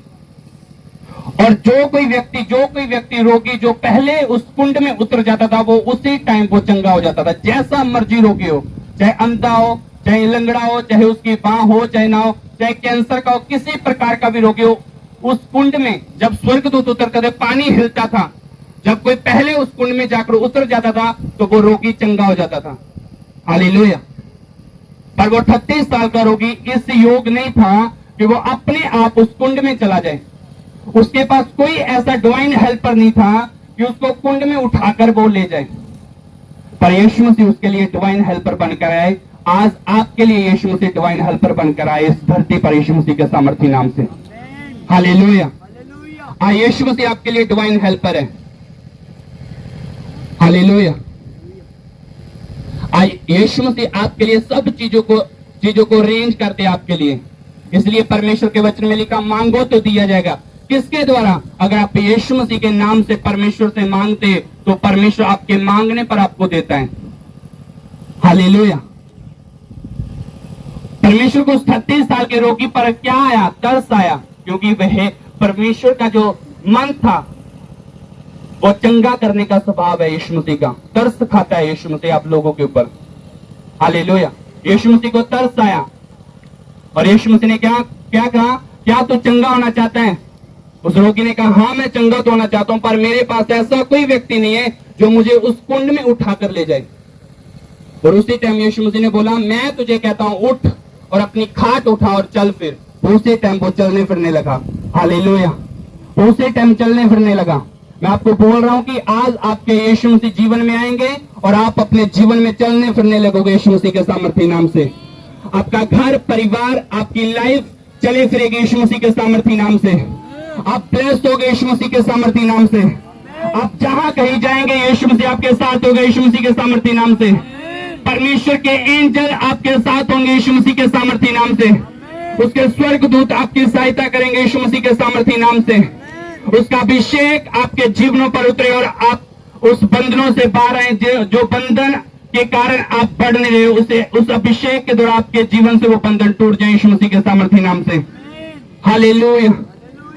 और जो कोई व्यक्ति रोगी जो पहले उस कुंड में उतर जाता था, वो उसी टाइम वो चंगा हो जाता था। जैसा मर्जी रोगी हो, चाहे अंधा हो, चाहे लंगड़ा हो, चाहे उसकी बांह हो, चाहे ना हो, चाहे कैंसर का हो, किसी प्रकार का भी रोगी हो, उस कुंड में जब स्वर्गदूत उतरते थे, पानी हिलता था। जब कोई पहले उस कुंड में जाकर उतर जाता था तो वो रोगी चंगा हो जाता था। हालेलुया। पर वो 38 साल का रोगी इस योग नहीं था कि वो अपने आप उस कुंड में चला जाए। उसके पास कोई ऐसा डिवाइन हेल्पर नहीं था कि उसको कुंड में उठाकर वो ले जाए। पर यीशु मसीह उसके लिए डिवाइन हेल्पर बनकर आए। आज आपके लिए यीशु मसीह डिवाइन हेल्पर बनकर आए इस धरती पर यीशु मसीह के सामर्थी नाम से। हालेलुया। यीशु मसीह आपके लिए डिवाइन हेल्पर है। हालेलुया। यीशु मसीह आपके लिए सब चीजों को अरेंज करते हैं आपके लिए। इसलिए परमेश्वर के वचन में लिखा, मांगो तो दिया जाएगा। किसके द्वारा? अगर आप यीशु मसीह के नाम से परमेश्वर से मांगते तो परमेश्वर आपके मांगने पर आपको देता है। हालेलुया। परमेश्वर को उस 38 साल के रोगी पर क्या आया? तरस आया, क्योंकि वह परमेश्वर का जो मन था वो चंगा करने का स्वभाव है यीशु मसीह का। तरस खाता है यीशु मसीह आप लोगों के ऊपर। हालेलुया। यीशु मसीह को तरस आया और यीशु मसीह ने क्या कहा? क्या तू चंगा होना चाहता है? उस रोगी ने कहा, हाँ मैं चंगा तो होना चाहता हूं, पर मेरे पास ऐसा कोई व्यक्ति नहीं है जो मुझे उस कुंड में उठाकर ले जाए। और उसी टाइम यीशु मसीह ने बोला, मैं तुझे कहता हूं उठ और अपनी खाट उठा और चल फिर। उसी टाइम वो चलने फिरने लगा। हालेलुया। उसी टाइम चलने फिरने लगा। मैं आपको बोल रहा हूं कि आज आपके यीशु मसीह जीवन में आएंगे और आप अपने जीवन में चलने फिरने लगोगे यीशु मसीह के सामर्थी नाम से। आपका घर परिवार आपकी लाइफ चले फिरेगी यीशु मसीह के सामर्थी नाम से। आप ब्लेस्ड होगे यीशु मसीह के सामर्थी नाम से। आप जहां कहीं जाएंगे यीशु मसीह आपके साथ होगा यीशु मसीह के सामर्थी नाम से। परमेश्वर के एंजल आपके साथ होंगे यीशु मसीह के सामर्थी नाम से। उसके स्वर्गदूत आपकी सहायता करेंगे यीशु मसीह के सामर्थी नाम से। उसका अभिषेक आपके जीवनों पर उतरे और आप उस बंधनों से बाहर आए जो बंधन के कारण आप बढ़ नहीं रहे, उसे उस अभिषेक के द्वारा आपके जीवन से वो बंधन टूट जाए यीशु मसीह के सामर्थी नाम से। हालेलुया।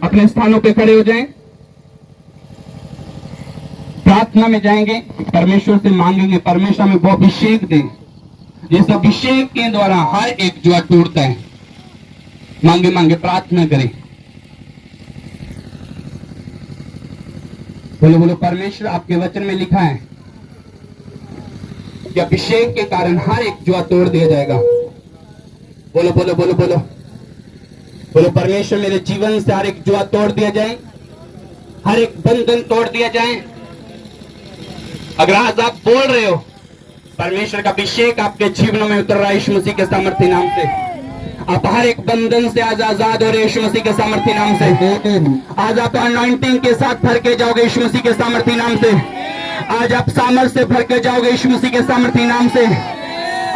अपने स्थानों पे खड़े हो जाएं, प्रार्थना में जाएंगे, परमेश्वर से मांगेंगे परमेश्वर में वो अभिषेक दे जिस अभिषेक के द्वारा हर एक जुआ टूटता है। मांगे मांगे प्रार्थना करें। बोलो बोलो। परमेश्वर आपके वचन में लिखा है कि अभिषेक के कारण हर एक जुआ तोड़ दिया जाएगा। बोलो बोलो बोलो बोलो बोलो। परमेश्वर मेरे जीवन से हर एक जुआ तोड़ दिया जाए, हर एक बंधन तोड़ दिया जाए। अगर आज आप बोल रहे हो, परमेश्वर का अभिषेक आपके जीवन में उतर रहा है यीशु मसीह के सामर्थी नाम से। आप हर एक बंधन से आज आजाद हो रहे यीशु मसीह के सामर्थी नाम से। आज आप अनॉइंटिंग के साथ भर के जाओगे यीशु मसीह के सामर्थी नाम से। आज आप सामर्थ से भर के जाओगे यीशु मसीह के सामर्थी नाम से।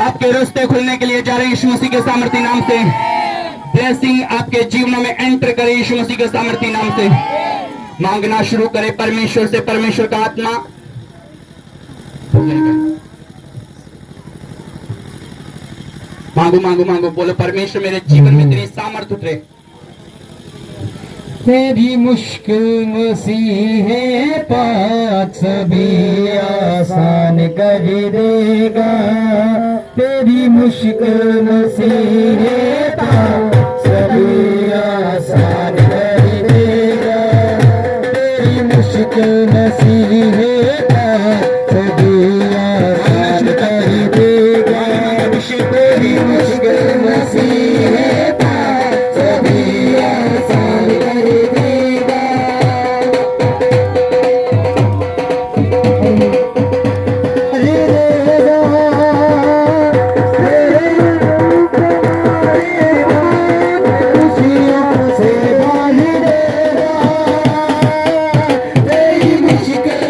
आपके रास्ते खुलने के लिए जा रहे हैं यीशु मसीह के सामर्थी नाम से। ब्लेसिंग आपके जीवन में एंटर करे यीशु मसीह के सामर्थी नाम से। मांगना शुरू करें परमेश्वर से। परमेश्वर का आत्मा मांगो मांगो मांगो। बोलो परमेश्वर मेरे जीवन में तेरी सामर्थ उतरे। तेरी मुश्किल मसीह पाक सभी आसान कर देगा। तेरी मुश्किल मसीह पाक सभी आसान कर देगा। तेरी मुश्किल मसीह पाक सभी आसान कर देगा। तेरी मुश्किल मसीह पाक सभी आसान कर देगा। खुशियों से बांध देगा। तेरी मुश्किल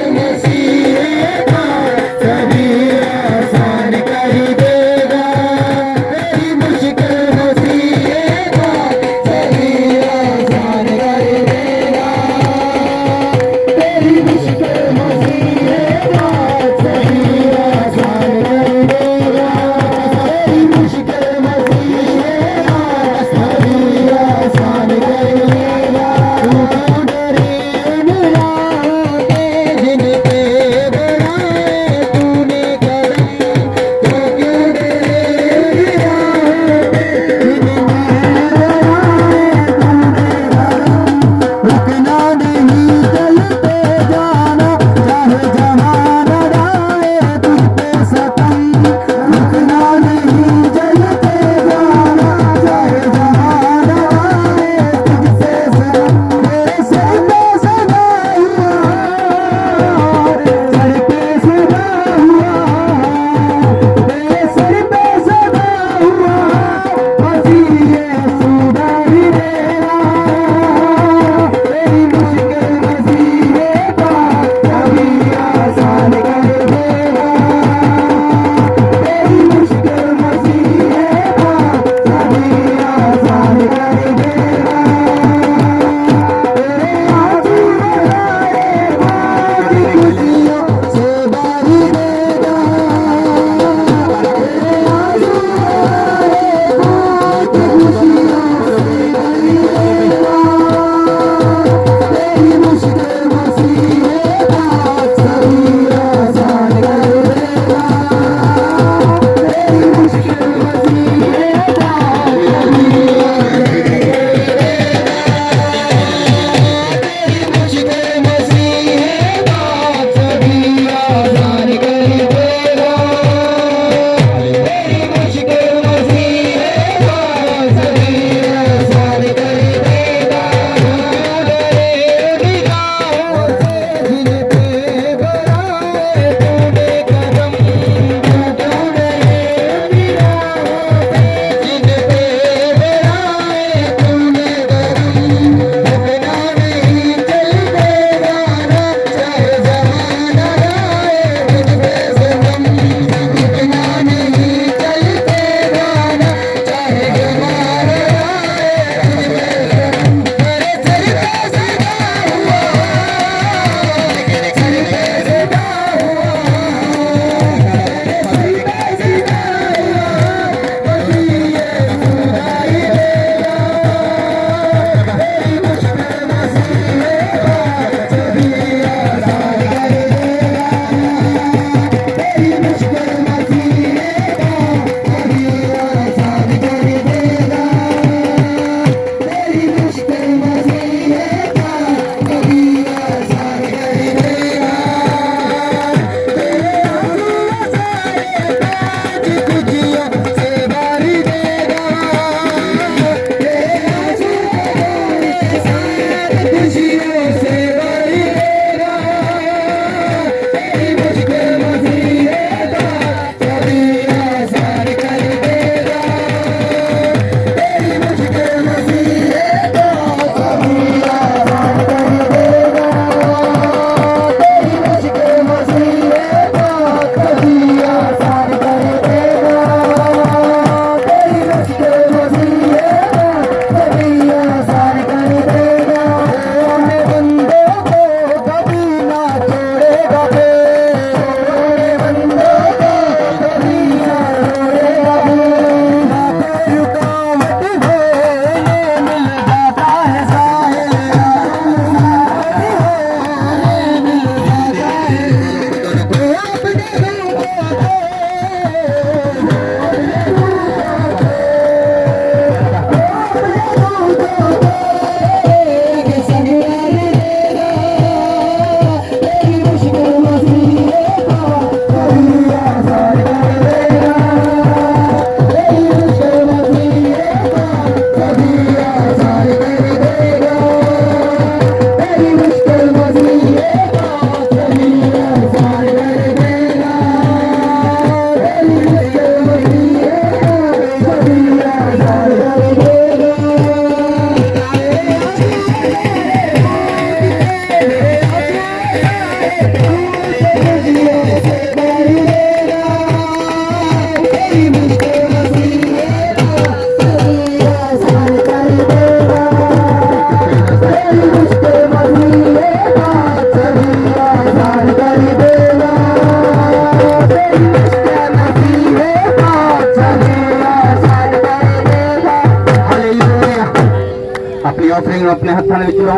ऑफरिंग अपने हाथों में लो।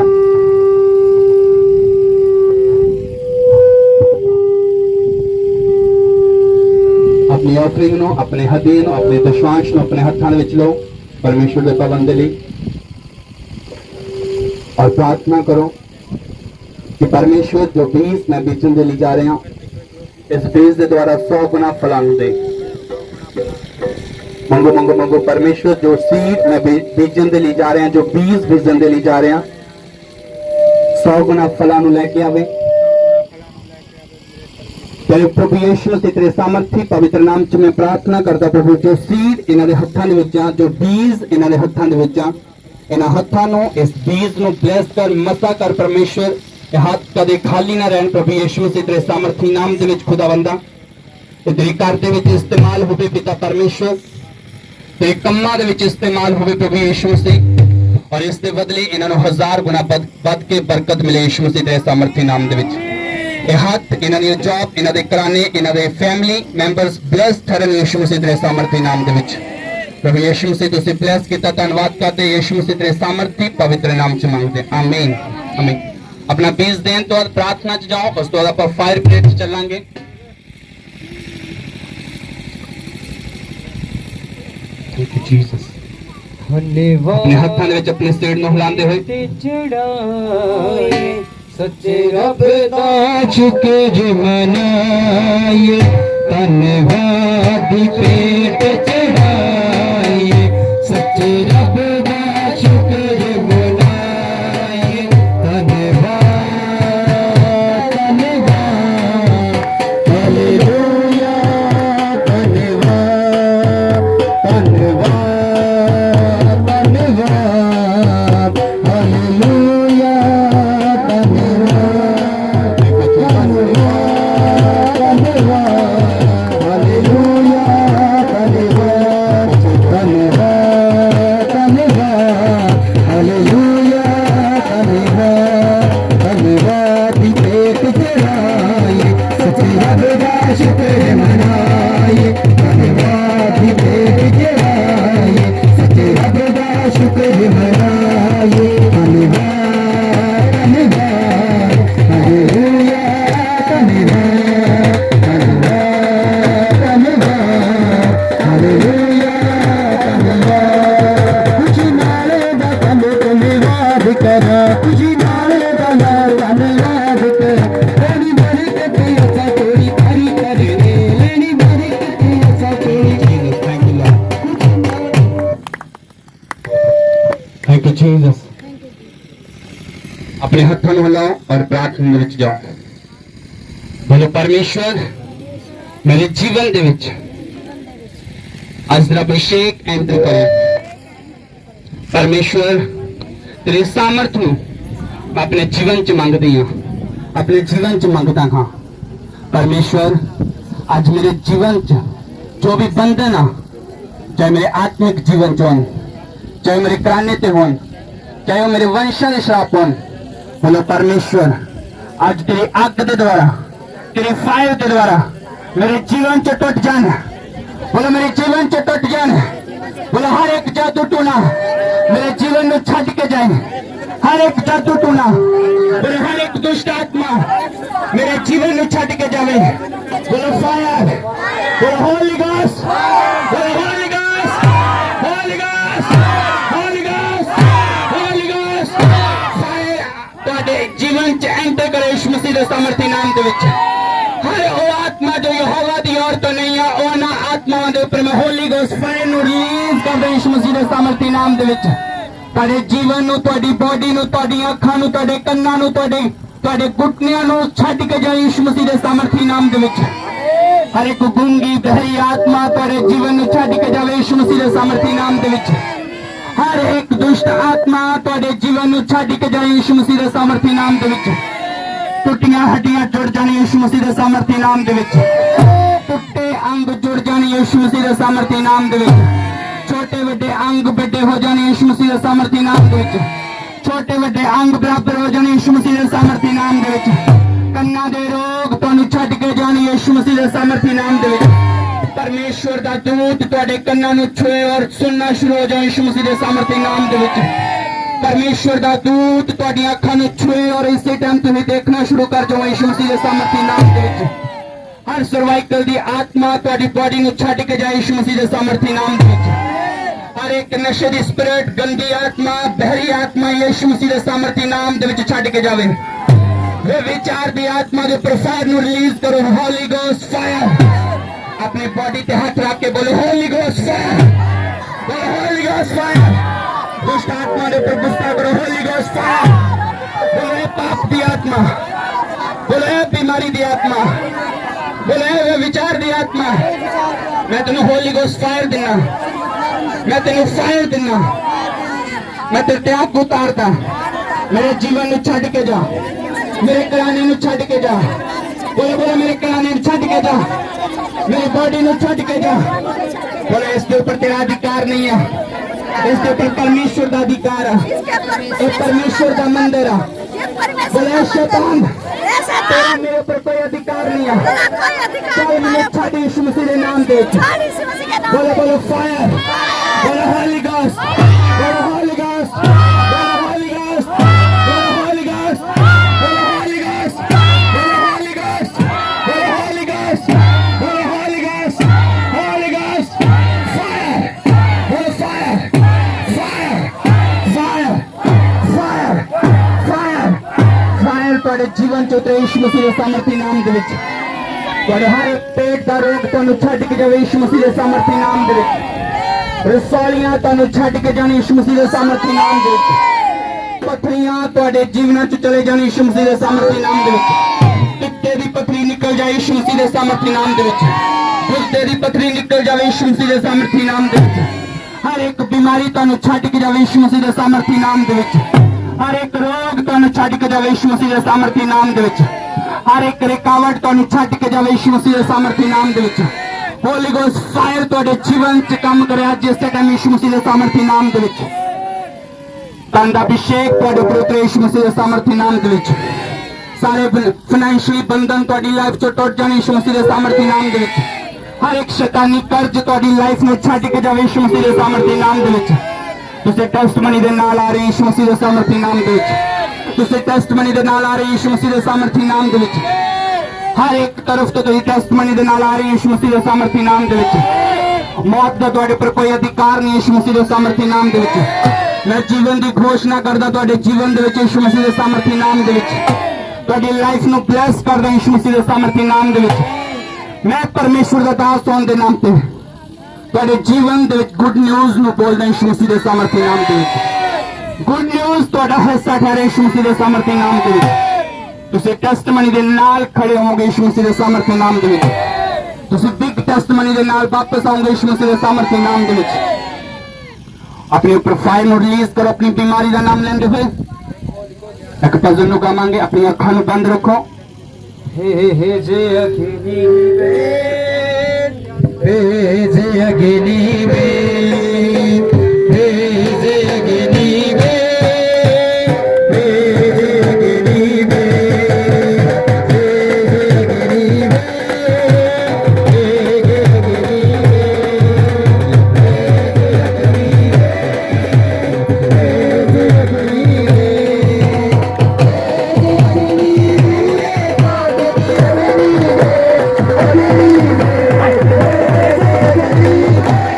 अपनी ऑफरिंग नो, अपने हदीन नो, अपने दशवांश नो अपने हाथों में लो परमेश्वर के पाबंद ली और प्रार्थना करो कि परमेश्वर जो बीज मैं बीजन दे ली जा रहे हैं इस बीज के द्वारा 100 गुना फलानु दे। मंगो मंगो मंगो परमेश्वर जो सीड में बीजन दे ली जा रहे हैं, जो बीज बीजन दे ली जा रहे हैं 100 गुना फलानु लेके आवे। तेरे प्रभु यीशु ते तेरे सामर्थी पवित्र नाम च मैं प्रार्थना करता प्रभु जो सीड इन्हां दे हत्थां दे विच आ, जो बीज इन्हां दे हत्थां दे विच आ, इन्हां हत्थां नो इस बीज नो ब्लेस कर, मसा कर परमेश्वर। ये हाथ कदे खाली ना रहन प्रभु यीशु मसीह तेरे सामर्थी नाम दे विच खुदावंदा। ते तेरे घर दे विच इस्तेमाल होवे पिता परमेश्वर, तेरे कम्मां दे विच इस्तेमाल होवे प्रभु यीशु मसीह, और इस दे बदले इन्हां नो 1000 गुना बद के बरकत मिले यीशु मसीह तेरे सामर्थी नाम दे विच। ਇਹ ਹੱਥ ਇਹਨਾਂ ਦੀ ਜੌਬ, ਇਹਨਾਂ ਦੇ ਘਰਾਣੇ, ਇਹਨਾਂ ਦੇ ਫੈਮਿਲੀ ਮੈਂਬਰਸ ਬਲੈਸ ਠਹਿਰਨ ਯਿਸੂ ਮਸੀਹ ਦੇ ਸਾਮਰਥੀ ਨਾਮ ਦੇ ਵਿੱਚ। ਪ੍ਰਭੂ ਯਿਸੂ ਮਸੀਹ ਤੁਸੀਂ ਬਲੈਸ ਕੀਤਾ, ਧੰਨਵਾਦ ਕਰਦੇ ਯਿਸੂ ਮਸੀਹ ਦੇ ਸਾਮਰਥੀ ਪਵਿੱਤਰ ਨਾਮ ਚ ਮੰਗਦੇ, ਆਮੀਨ ਆਮੀਨ। ਆਪਣਾ ਬੀਜ ਦੇਣ ਤੋਂ ਬਾਅਦ ਪ੍ਰਾਰਥਨਾ ਚ ਜਾਓ, ਉਸ ਤੋਂ ਬਾਅਦ ਆਪਾਂ ਫਾਇਰ ਪਲੇਟ ਚ ਚੱਲਾਂਗੇ। Thank you Jesus. ਆਪਣੇ ਹੱਥਾਂ ਦੇ ਵਿੱਚ ਆਪਣੇ ਸਿਰ ਨੂੰ ਹਿਲਾਉਂਦੇ ਹੋਏ ਚੜਾਏ ਸੱਚੇ ਰੱਬ ਦਾ ਚੁਕੇ ਜੇ ਮਨਾਏ ਧੰਨਵਾਦ ਦੀ ਭੇਟ ਚੜਾਏ ਸੱਚੇ ਰੱਬ ਦਾ ਚੁਕੇ ਜੇ ਮਨਾਏ ਧੰਨਵਾਦ ਧੰਨਵਾਦ ਹਾਲੇਲੂਇਆ ਧੰਨਵਾਦ ਧੰਨਵਾਦ ਧੰਨਵਾਦ ਹਾਲੇਲੂਇਆ थैंक यू जीसस। अपने हाथों ਨੂੰ ਹਿਲਾਓ और प्रार्थना ਵਿੱਚ ਜਾਓ। बोलो परमेश्वर मेरे जीवन ਦੇ ਵਿੱਚ ਅੱਜ ਦਾ ਅਭਿਸ਼ੇਕ ਐਂਟਰ ਕਰੇ। परमेश्वर तेरे सामर्थ ਨੂੰ मैं अपने जीवन ਚ ਮੰਗਦੀ ਹਾਂ, अपने जीवन ਚ ਮੰਗਦਾ ਹਾਂ। परमेश्वर आज मेरे जीवन च जो भी बंधन आ, चाहे मेरे आत्मिक जीवन च होन, चाहे मेरे घराने ते होन, चाहे वो मेरे वंशा के श्राप होन, बोलो परमेश्वर आज तेरी अग के द्वारा, तेरी फायर के द्वारा मेरे जीवन च टूट जान। बोलो मेरे जीवन च टूट जान। बोलो हर एक जादू टूना मेरे जीवन में छड़ के जाए, हर एक जादू टूना, बोलो हर एक दुष्ट आत्मा मेरे जीवन में छड़ के जावे। बोलो फायर, बोलो होली गॉस्ट, बोलो holy ghost, holy ghost, holy ghost, holy ghost. Fire ਤੁਹਾਡੇ ਜੀਵਨ ਚ ਐਂਟਰ ਕਰੇ ਯਿਸੂ ਮਸੀਹ ਦੇ ਸਮਰਥੀ ਨਾਮ ਦੇ ਵਿੱਚ। ਹਰ ਉਹ ਆਤਮਾ ਜੋ ਯਹੋਵਾ ਦੀ ਔਰ ਤੋਂ ਨਹੀਂ ਆ, ਉਹਨਾਂ ਆਤਮਾਵਾਂ ਦੇ ਉੱਪਰ ਮੈਂ ਹੋਲੀ ਗੋਸਟ ਫਾਇਰ ਨੂੰ ਰਿਲੀਜ਼ ਕਰਦਾ ਯਿਸੂ ਮਸੀਹ ਦੇ ਸਮਰਥੀ ਨਾਮ ਦੇ ਵਿੱਚ। ਤੁਹਾਡੇ ਜੀਵਨ ਨੂੰ, ਤੁਹਾਡੀ ਬੋਡੀ ਨੂੰ, ਤੁਹਾਡੀਆਂ ਅੱਖਾਂ ਨੂੰ, ਤੁਹਾਡੇ ਕੰਨਾਂ ਨੂੰ, ਤੁਹਾਡੇ ਘੁਟਨਿਆਂ ਨੂੰ ਛੱਡ ਕੇ ਜਾਏ ਯਿਸੂ ਮਸੀਹ ਦੇ ਸਮਰਥੀ ਨਾਮ ਦੇ ਵਿੱਚ। ਹਰ ਇੱਕ ਗੁੰਗੀ ਬਹਿਰੀ ਆਤਮਾ ਤੁਹਾਡੇ ਜੀਵਨ ਨੂੰ ਛੱਡ ਕੇ ਜਾਵੇ ਯਿਸੂ ਮਸੀਹ ਦੇ ਸਮਰਥੀ ਨਾਮ ਦੇ ਵਿੱਚ। हर एक दुष्ट आत्मा ਤੁਹਾਡੇ ਜੀਵਨ ਨੂੰ ਛੱਡ ਕੇ ਜਾਏ ਯਿਸੂ ਮਸੀਹ ਦੇ ਸਮਰਥੀ ਨਾਮ ਦੇ ਵਿੱਚ। ਟੁੱਟੀਆਂ ਹੱਡੀਆਂ ਜੁੜ ਜਾਣੀਆਂ ਯਿਸੂ ਮਸੀਹ ਦੇ ਸਮਰਥੀ ਨਾਮ ਦੇ ਵਿੱਚ। ਟੁੱਟੇ ਅੰਗ ਜੁੜ ਜਾਣੇ ਯਿਸੂ ਮਸੀਹ ਦੇ ਸਮਰਥੀ ਨਾਮ ਦੇ ਵਿੱਚ। ਛੋਟੇ ਵੱਡੇ ਅੰਗ ਵੱਡੇ ਹੋ ਜਾਣੇ ਯਿਸੂ ਮਸੀਹ ਦੇ ਸਮਰਥੀ ਨਾਮ ਦੇ ਵਿੱਚ। ਛੋਟੇ ਵੱਡੇ ਅੰਗ ਬਰਾਬਰ ਹੋ ਜਾਣੇ ਯਿਸੂ ਮਸੀਹ ਦੇ ਸਮਰਥੀ ਨਾਮ ਦੇ ਵਿੱਚ। ਕੰਨਾਂ ਦੇ ਰੋਗ ਤੁਹਾਨੂੰ ਛੱਡ ਕੇ ਜਾਣੇ ਯਿਸੂ ਮਸੀਹ ਦੇ ਸਮਰਥੀ ਨਾਮ ਦੇ ਵਿੱਚ। परमेश्वर का दूत ਤੁਹਾਡੇ ਕੰਨਾਂ ਨੂੰ ਛੂਏ और सुनना शुरू हो जाए यीशु मसीह ਦੇ ਸਮਰਥੀ ਨਾਮ ਦੇ ਵਿੱਚ। परमेश्वर का दूत ਤੁਹਾਡੀਆਂ ਅੱਖਾਂ ਨੂੰ ਛੂਏ और ਇਸੇ ਟਾਈਮ ਤੁਸੀਂ ਦੇਖਣਾ ਸ਼ੁਰੂ ਕਰ ਜਾਓ ਯीशु मसीह ਦੇ ਸਮਰਥੀ ਨਾਮ ਦੇ ਵਿੱਚ। ਹਰ ਸਰਵਾਈਕਲ ਦੀ ਆਤਮਾ ਤੁਹਾਡੀ ਬੋਡੀ ਨੂੰ ਛੱਡ ਕੇ ਜਾਏ ਯीशु मसीह ਦੇ ਸਮਰਥੀ ਨਾਮ ਦੇ ਵਿੱਚ। ਹਰ ਇੱਕ ਨਸ਼ੇ ਦੀ ਸਪਿਰਿਟ, ਗੰਦੀ ਆਤਮਾ, ਬਹਿਰੀ ਆਤਮਾ ਯीशु मसीह ਦੇ ਸਮਰਥੀ ਨਾਮ ਦੇ ਵਿੱਚ ਛੱਡ ਕੇ ਜਾਵੇ। ਵੇ ਵਿਚਾਰ ਦੀ ਆਤਮਾ ਦੇ ਉੱਪਰ ਫਾਇਰ ਨੂੰ ਰਿਲੀਜ਼ ਕਰੋ, ਹੋਲੀ ਗੋਸਟ ਫਾਇਰ। अपनी बॉडी पे हाथ रख के बोलो होली गोस्ट फायर, बोलो होली गोस्ट फायर। दुष्ट आत्मा ने ऊपर गुस्सा करो, होली गोस्ट फायर। बोलो ए पाप दी आत्मा, बोलो ए बीमारी दी आत्मा, बोलो ए विचार दी आत्मा, मैं तेन होली गोस्ट फायर देना, मैं तेन फायर देना, मैं तेरे ते आग उतारता। मेरे जीवन ਨੂੰ ਛੱਡ ਕੇ ਜਾ, मेरे घराने ਨੂੰ ਛੱਡ ਕੇ ਜਾ। बोलो बोलो मेरे घराने ਨੂੰ ਛੱਡ ਕੇ ਜਾ, मेरी बॉडी ਨੂੰ ਛੱਡ ਕੇ ਜਾ। बोलो इसके ऊपर तेरा अधिकार नहीं है, इसके ऊपर परमेश्वर का अधिकार है। ये परमेश्वर का मंदिर है, बोले शैतान तेरा मेरे ऊपर कोई अधिकार नहीं है चल मैंने छाड़ यीशु मसीह के नाम दे बोलो बोलो फायर बोलो होली गॉस्ट बोलो होली गॉस्ट बोलो होली गॉस्ट बोलो होली गॉस्ट बोलो होली गॉस्ट बोलो होली गॉस्ट बोलो होली गॉस्ट बोलो holy ghost holy ghost fire बोलो fire fire fire fire fire fire ਤੁਹਾਡੇ ਜੀਵਨ ਚ ਉਤਰੇ ਯਿਸੂ ਮਸੀਹ ਦੇ ਸਮਰਥੀ ਨਾਮ ਦੇ ਵਿੱਚ ਤੁਹਾਡੇ ਹਰ ਇੱਕ ਪੇਟ ਦਾ ਰੋਗ ਤੁਹਾਨੂੰ ਛੱਡ ਕੇ ਜਾਵੇ ਯਿਸੂ ਮਸੀਹ ਦੇ ਸਮਰਥੀ ਨਾਮ ਦੇ ਵਿੱਚ ਰਸੌਲੀਆਂ ਤੁਹਾਨੂੰ ਛੱਡ ਕੇ ਜਾਣ ਯਿਸੂ ਮਸੀਹ ਦੇ ਸਮਰਥੀ ਨਾਮ ਦੇ ਵਿੱਚ ਪੱਥਰੀਆਂ ਤੁਹਾਡੇ ਜੀਵਨਾਂ ਚ ਚਲੇ ਜਾਣ ਯਿਸੂ ਮਸੀਹ ਦੇ ਸਮਰਥੀ ਨਾਮ ਦੇ ਵਿੱਚ ਪਿੱਤੇ ਦੀ ਪੱਥਰੀ ਨਿਕਲ ਜਾਏ ਯਿਸੂ ਮਸੀਹ ਦੇ ਸਮਰਥੀ ਨਾਮ ਦੇ ਵਿੱਚ ਗੁਰਦੇ ਦੀ ਪੱਥਰੀ ਨਿਕਲ ਜਾਵੇ ਯਿਸੂ ਮਸੀਹ ਦੇ ਸਮਰਥੀ ਨਾਮ ਦੇ ਵਿੱਚ ਹਰ ਇੱਕ ਬਿਮਾਰੀ ਤੁਹਾਨੂੰ ਛੱਡ ਕੇ ਜਾਵੇ ਯਿਸੂ ਮਸੀਹ ਦੇ ਸਮਰਥੀ ਨਾਮ ਦੇ ਵਿੱਚ हर एक रोग ਤੁਹਾਨੂੰ ਛੱਡ ਕੇ ਜਾਵੇ ਯਿਸੂ ਮਸੀਹ ਦੇ ਸਾਮਰਥੀ ਨਾਮ ਦੇ ਵਿੱਚ ਹਰ ਇੱਕ ਰੁਕਾਵਟ ਤੁਹਾਨੂੰ ਛੱਡ ਕੇ ਜਾਵੇ ਯਿਸੂ ਮਸੀਹ ਦੇ ਸਾਮਰਥੀ ਨਾਮ ਦੇ ਵਿੱਚ ਹੋਲੀ ਗੋਸਟ ਫਾਇਰ ਤੁਹਾਡੇ ਜੀਵਨ 'ਚ ਕੰਮ ਕਰਿਆ ਜਿਸ ਟਾਈਮ ਯਿਸੂ ਮਸੀਹ ਦੇ ਸਾਮਰਥੀ ਨਾਮ ਦੇ ਵਿੱਚ ਤਨ ਦਾ ਅਭਿਸ਼ੇਕ ਤੁਹਾਡੇ ਉੱਪਰ ਉਤਰੇ ਯਿਸੂ ਮਸੀਹ ਦੇ ਸਾਮਰਥੀ ਨਾਮ ਦੇ ਵਿੱਚ ਸਾਰੇ ਫਾਈਨੈਂਸ਼ੀਅਲੀ ਬੰਧਨ ਤੁਹਾਡੀ ਲਾਈਫ 'ਚੋਂ ਟੁੱਟ ਜਾਣ ਯਿਸੂ ਮਸੀਹ ਦੇ ਸਾਮਰਥੀ ਨਾਮ ਦੇ ਵਿੱਚ ਹਰ ਇੱਕ ਸ਼ੈਤਾਨੀ ਕਰਜ਼ ਤੁਹਾਡੀ ਲਾਈਫ ਨੂੰ ਛੱਡ ਕੇ ਜਾਵੇ ਯਿਸੂ ਮਸੀਹ ਦੇ ਸਾਮਰਥੀ ਨਾਮ ਦੇ ਵਿੱਚ ਤੁਸੀਂ ਟੈਸਟਮਨੀ ਦੇ ਨਾਲ ਆ ਰਹੇ ਯਿਸੂ ਮਸੀਹ ਦੇ ਸਾਮਰਥੀ ਨਾਮ ਦੇ ਵਿੱਚ ਤੁਸੀਂ ਟੈਸਟਮਨੀ ਦੇ ਨਾਲ ਆ ਰਹੇ ਯਿਸੂ ਮਸੀਹ ਦੇ ਸਾਮਰਥੀ ਨਾਮ ਦੇ ਵਿੱਚ ਹਰ ਇੱਕ ਤਰਫ ਤੋਂ ਤੁਸੀਂ ਟੈਸਟਮਨੀ ਦੇ ਨਾਲ ਆ ਰਹੇ ਯਿਸੂ ਮਸੀਹ ਦੇ ਸਾਮਰਥੀ ਨਾਮ ਦੇ ਵਿੱਚ ਮੌਤ ਦਾ ਤੁਹਾਡੇ ਉੱਪਰ ਕੋਈ ਅਧਿਕਾਰ ਨਹੀਂ ਯਿਸੂ ਮਸੀਹ ਦੇ ਸਾਮਰਥੀ ਨਾਮ ਦੇ ਵਿੱਚ ਮੈਂ ਜੀਵਨ ਦੀ ਘੋਸ਼ਣਾ ਕਰਦਾ ਤੁਹਾਡੇ ਜੀਵਨ ਦੇ ਵਿੱਚ ਯਿਸੂ ਮਸੀਹ ਦੇ ਸਾਮਰਥੀ ਨਾਮ ਦੇ ਵਿੱਚ ਤੁਹਾਡੀ ਲਾਈਫ ਨੂੰ ਬਲੈਸ ਕਰਦਾ ਯਿਸੂ ਮਸੀਹ ਦੇ ਸਾਮਰਥੀ ਨਾਮ ਦੇ ਵਿੱਚ ਮੈਂ ਪਰਮੇਸ਼ਵਰ ਦਾ ਦਾਸ ਹੋਣ ਦੇ ਨਾਮ ਤੇ ਤੁਹਾਡੇ ਜੀਵਨ ਦੇ ਵਿੱਚ ਗੁੱਡ ਨਿਊਜ਼ ਨੂੰ ਬੋਲਦਾ ਯਿਸੂ ਮਸੀਹ ਦੇ ਸਾਮਰਥੀ ਨਾਮ ਦੇ ਵਿੱਚ ਗੁੱਡ ਨਿਊਜ਼ ਤੁਹਾਡਾ ਹਿੱਸਾ ਠਹਿਰੇ ਯਿਸੂ ਮਸੀਹ ਦੇ ਸਾਮਰਥੀ ਨਾਮ ਦੇ ਵਿੱਚ ਤੁਸੀਂ ਟੈਸਟਮਨੀ ਦੇ ਨਾਲ ਖੜੇ ਹੋਵੋਗੇ ਯਿਸੂ ਮਸੀਹ ਦੇ ਸਾਮਰਥੀ ਨਾਮ ਦੇ ਵਿੱਚ ਤੁਸੀਂ ਬਿਗ ਟੈਸਟਮਨੀ ਦੇ ਨਾਲ ਵਾਪਸ ਆਓਗੇ ਯਿਸੂ ਮਸੀਹ ਦੇ ਸਾਮਰਥੀ ਨਾਮ ਦੇ ਵਿੱਚ ਆਪਣੇ ਉੱਪਰ ਫਾਇਰ ਨੂੰ ਰਿਲੀਜ਼ ਕਰੋ ਆਪਣੀ ਬਿਮਾਰੀ ਦਾ ਨਾਮ ਲੈਂਦੇ ਹੋਏ ਇੱਕ ਭਜਨ ਨੂੰ ਗਾਵਾਂਗੇ ਆਪਣੀ ਅੱਖਾਂ ਨੂੰ ਬੰਦ ਰੱਖੋ हे जे अखिनी हे जे अखिनी हे जे अखिनी हे जे अखिनी Hallelujah.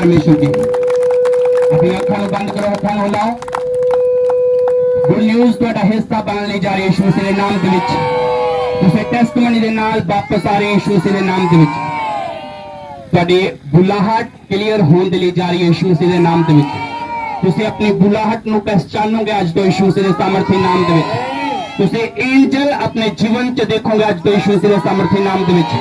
परमेश्वर की। अपनी अखां नूं बंद करो, अखां नूं हिलाओ। गुड न्यूज़ तुहाडा हिस्सा बनने जा रही है यीशु मसीह दे नाम दे विच। तुसीं टेस्टमनी दे नाल वापस आ रहे यीशु मसीह दे नाम दे विच। तुहाडी बुलाहट क्लीयर होने दे लई जा रही है यीशु मसीह दे नाम दे विच। तुसीं अपनी बुलाहट नूं पहचानोगे अज तो यीशु मसीह दे सामर्थी नाम दे विच। तुसीं एंजल अपने जीवन च देखोगे अज तो यीशु मसीह दे सामर्थी नाम दे विच।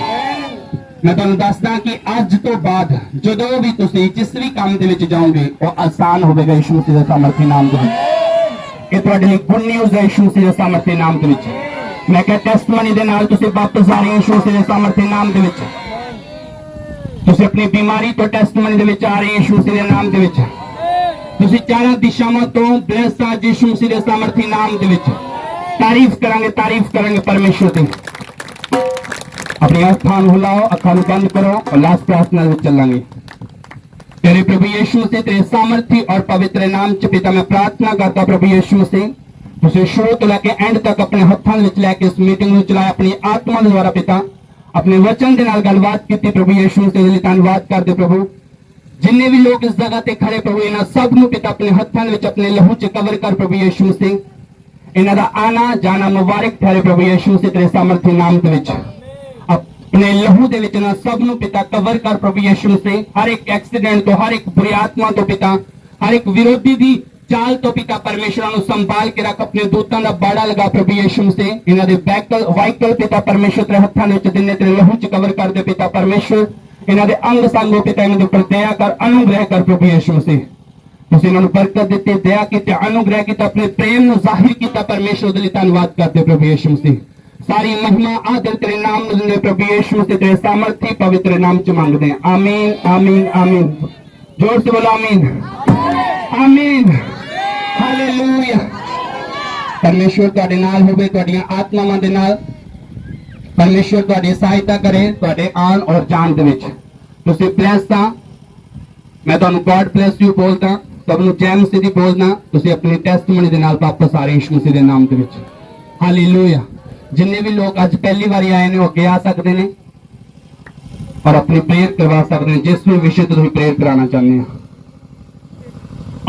मैं तुहानूं दसदा कि अज तो बाद जदों भी तुसीं जिस भी काम दे विच जाओगे वो आसान होवेगा यीशु मसीह दे सामर्थी नाम दे विच। ये तुहाडे लिए गुड न्यूज़ है यीशु मसीह दे सामर्थी नाम दे विच। मैं कह टेस्टमनी दे नाल तुसीं वापस आ रहे यीशु मसीह दे सामर्थी नाम दे विच। तुसीं अपनी बीमारी तो टेस्टमनी दे विच आ रहे यीशु मसीह दे नाम दे विच। तुसीं चारों दिशावां तो ब्लेस आ यीशु मसीह दे सामर्थी नाम दे विच। तारीफ करांगे परमेश्वर दी। अपनी अखां नूं हिलाओ, अखां नूं बंद करो और लास्ट प्रार्थना विच चलांगे। तेरे प्रभु यीशु मसीह तेरे सामर्थी और पवित्र नाम च पिता मैं प्रार्थना करता प्रभु यीशु मसीह तुसीं शुरू तो लैके एंड तक अपने हत्थां विच लैके इस मीटिंग नूं चलाया अपनी आत्मा दे द्वारा पिता अपने वचन दे नाल गलबात कीती प्रभु यीशु मसीह दे लई धन्नवाद करदे प्रभु। जिन्ने भी लोग इस जगह ते खड़े प्रभु इन्हां सब नूं पिता अपने हत्थां विच अपने लहू च कवर कर प्रभु यीशु मसीह। इन्हां दा आना जाना मुबारक ठहरे प्रभु यीशु मसीह तेरे सामर्थी नाम दे विच। अपने लहू दे विच ना सब नूं पिता कवर कर प्रभु यीशु मसीह। हर एक एक्सीडेंट तो हर एक बुरी आत्मा तो पिता हर एक विरोधी दी चाल तो पिता परमेश्वर नूं संभाल के रख। अपने दूतां दा बाड़ा लगा प्रभु यीशु मसीह। इन्हां दे वाइकल पिता परमेश्वर तेरे हत्थां विच दिने तेरे लहू च कवर कर दे पिता परमेश्वर। इन्हां दे अंग संग पिता इन्हां दे उपर दया कर अनुग्रह कर प्रभु यीशु मसीह। तुसीं इन्हां नूं बरकत दित्ती दया कीती अनुग्रह कीता अपने प्रेम नूं जाहिर कीता परमेश्वर दे लई धन्नवाद करदे प्रभु यीशु मसीह। सारी महिमा आदर तेरे नाम नूं दिंदे प्रभु यीशु मसीह तेरे सामर्थी पवित्र नाम च मंगदे हैं। आमीन आमीन आमीन। जोर से बोलो आमीन आमीन हालेलुया। परमेश्वर तुहाडे नाल होवे, तुहाडीआं आत्मावां दे नाल परमेश्वर तुहाडी सहायता करे तुहाडे आन और जान दे विच। तुसीं ब्लेस्ड आ। मैं तुहानूं गॉड ब्लेस यू बोलदा, तुहानूं जय मसीह दी बोलदा। तुसीं अपनी टेस्टमनी दे नाल वापस आ रहे यीशु मसीह दे नाम दे विच। हालेलुया। जिन्ने भी लोग अज पहली बारी आए ने अगे आ सकते हैं और अपनी प्रेयर करवा सकते हैं जिस भी विषय तुम प्रेयर कराना चाहते हैं।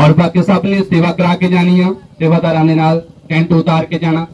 और बाकी सब ने सेवा करा के जानी है, सेवादारां दे नाल टेंट उतार के जाना।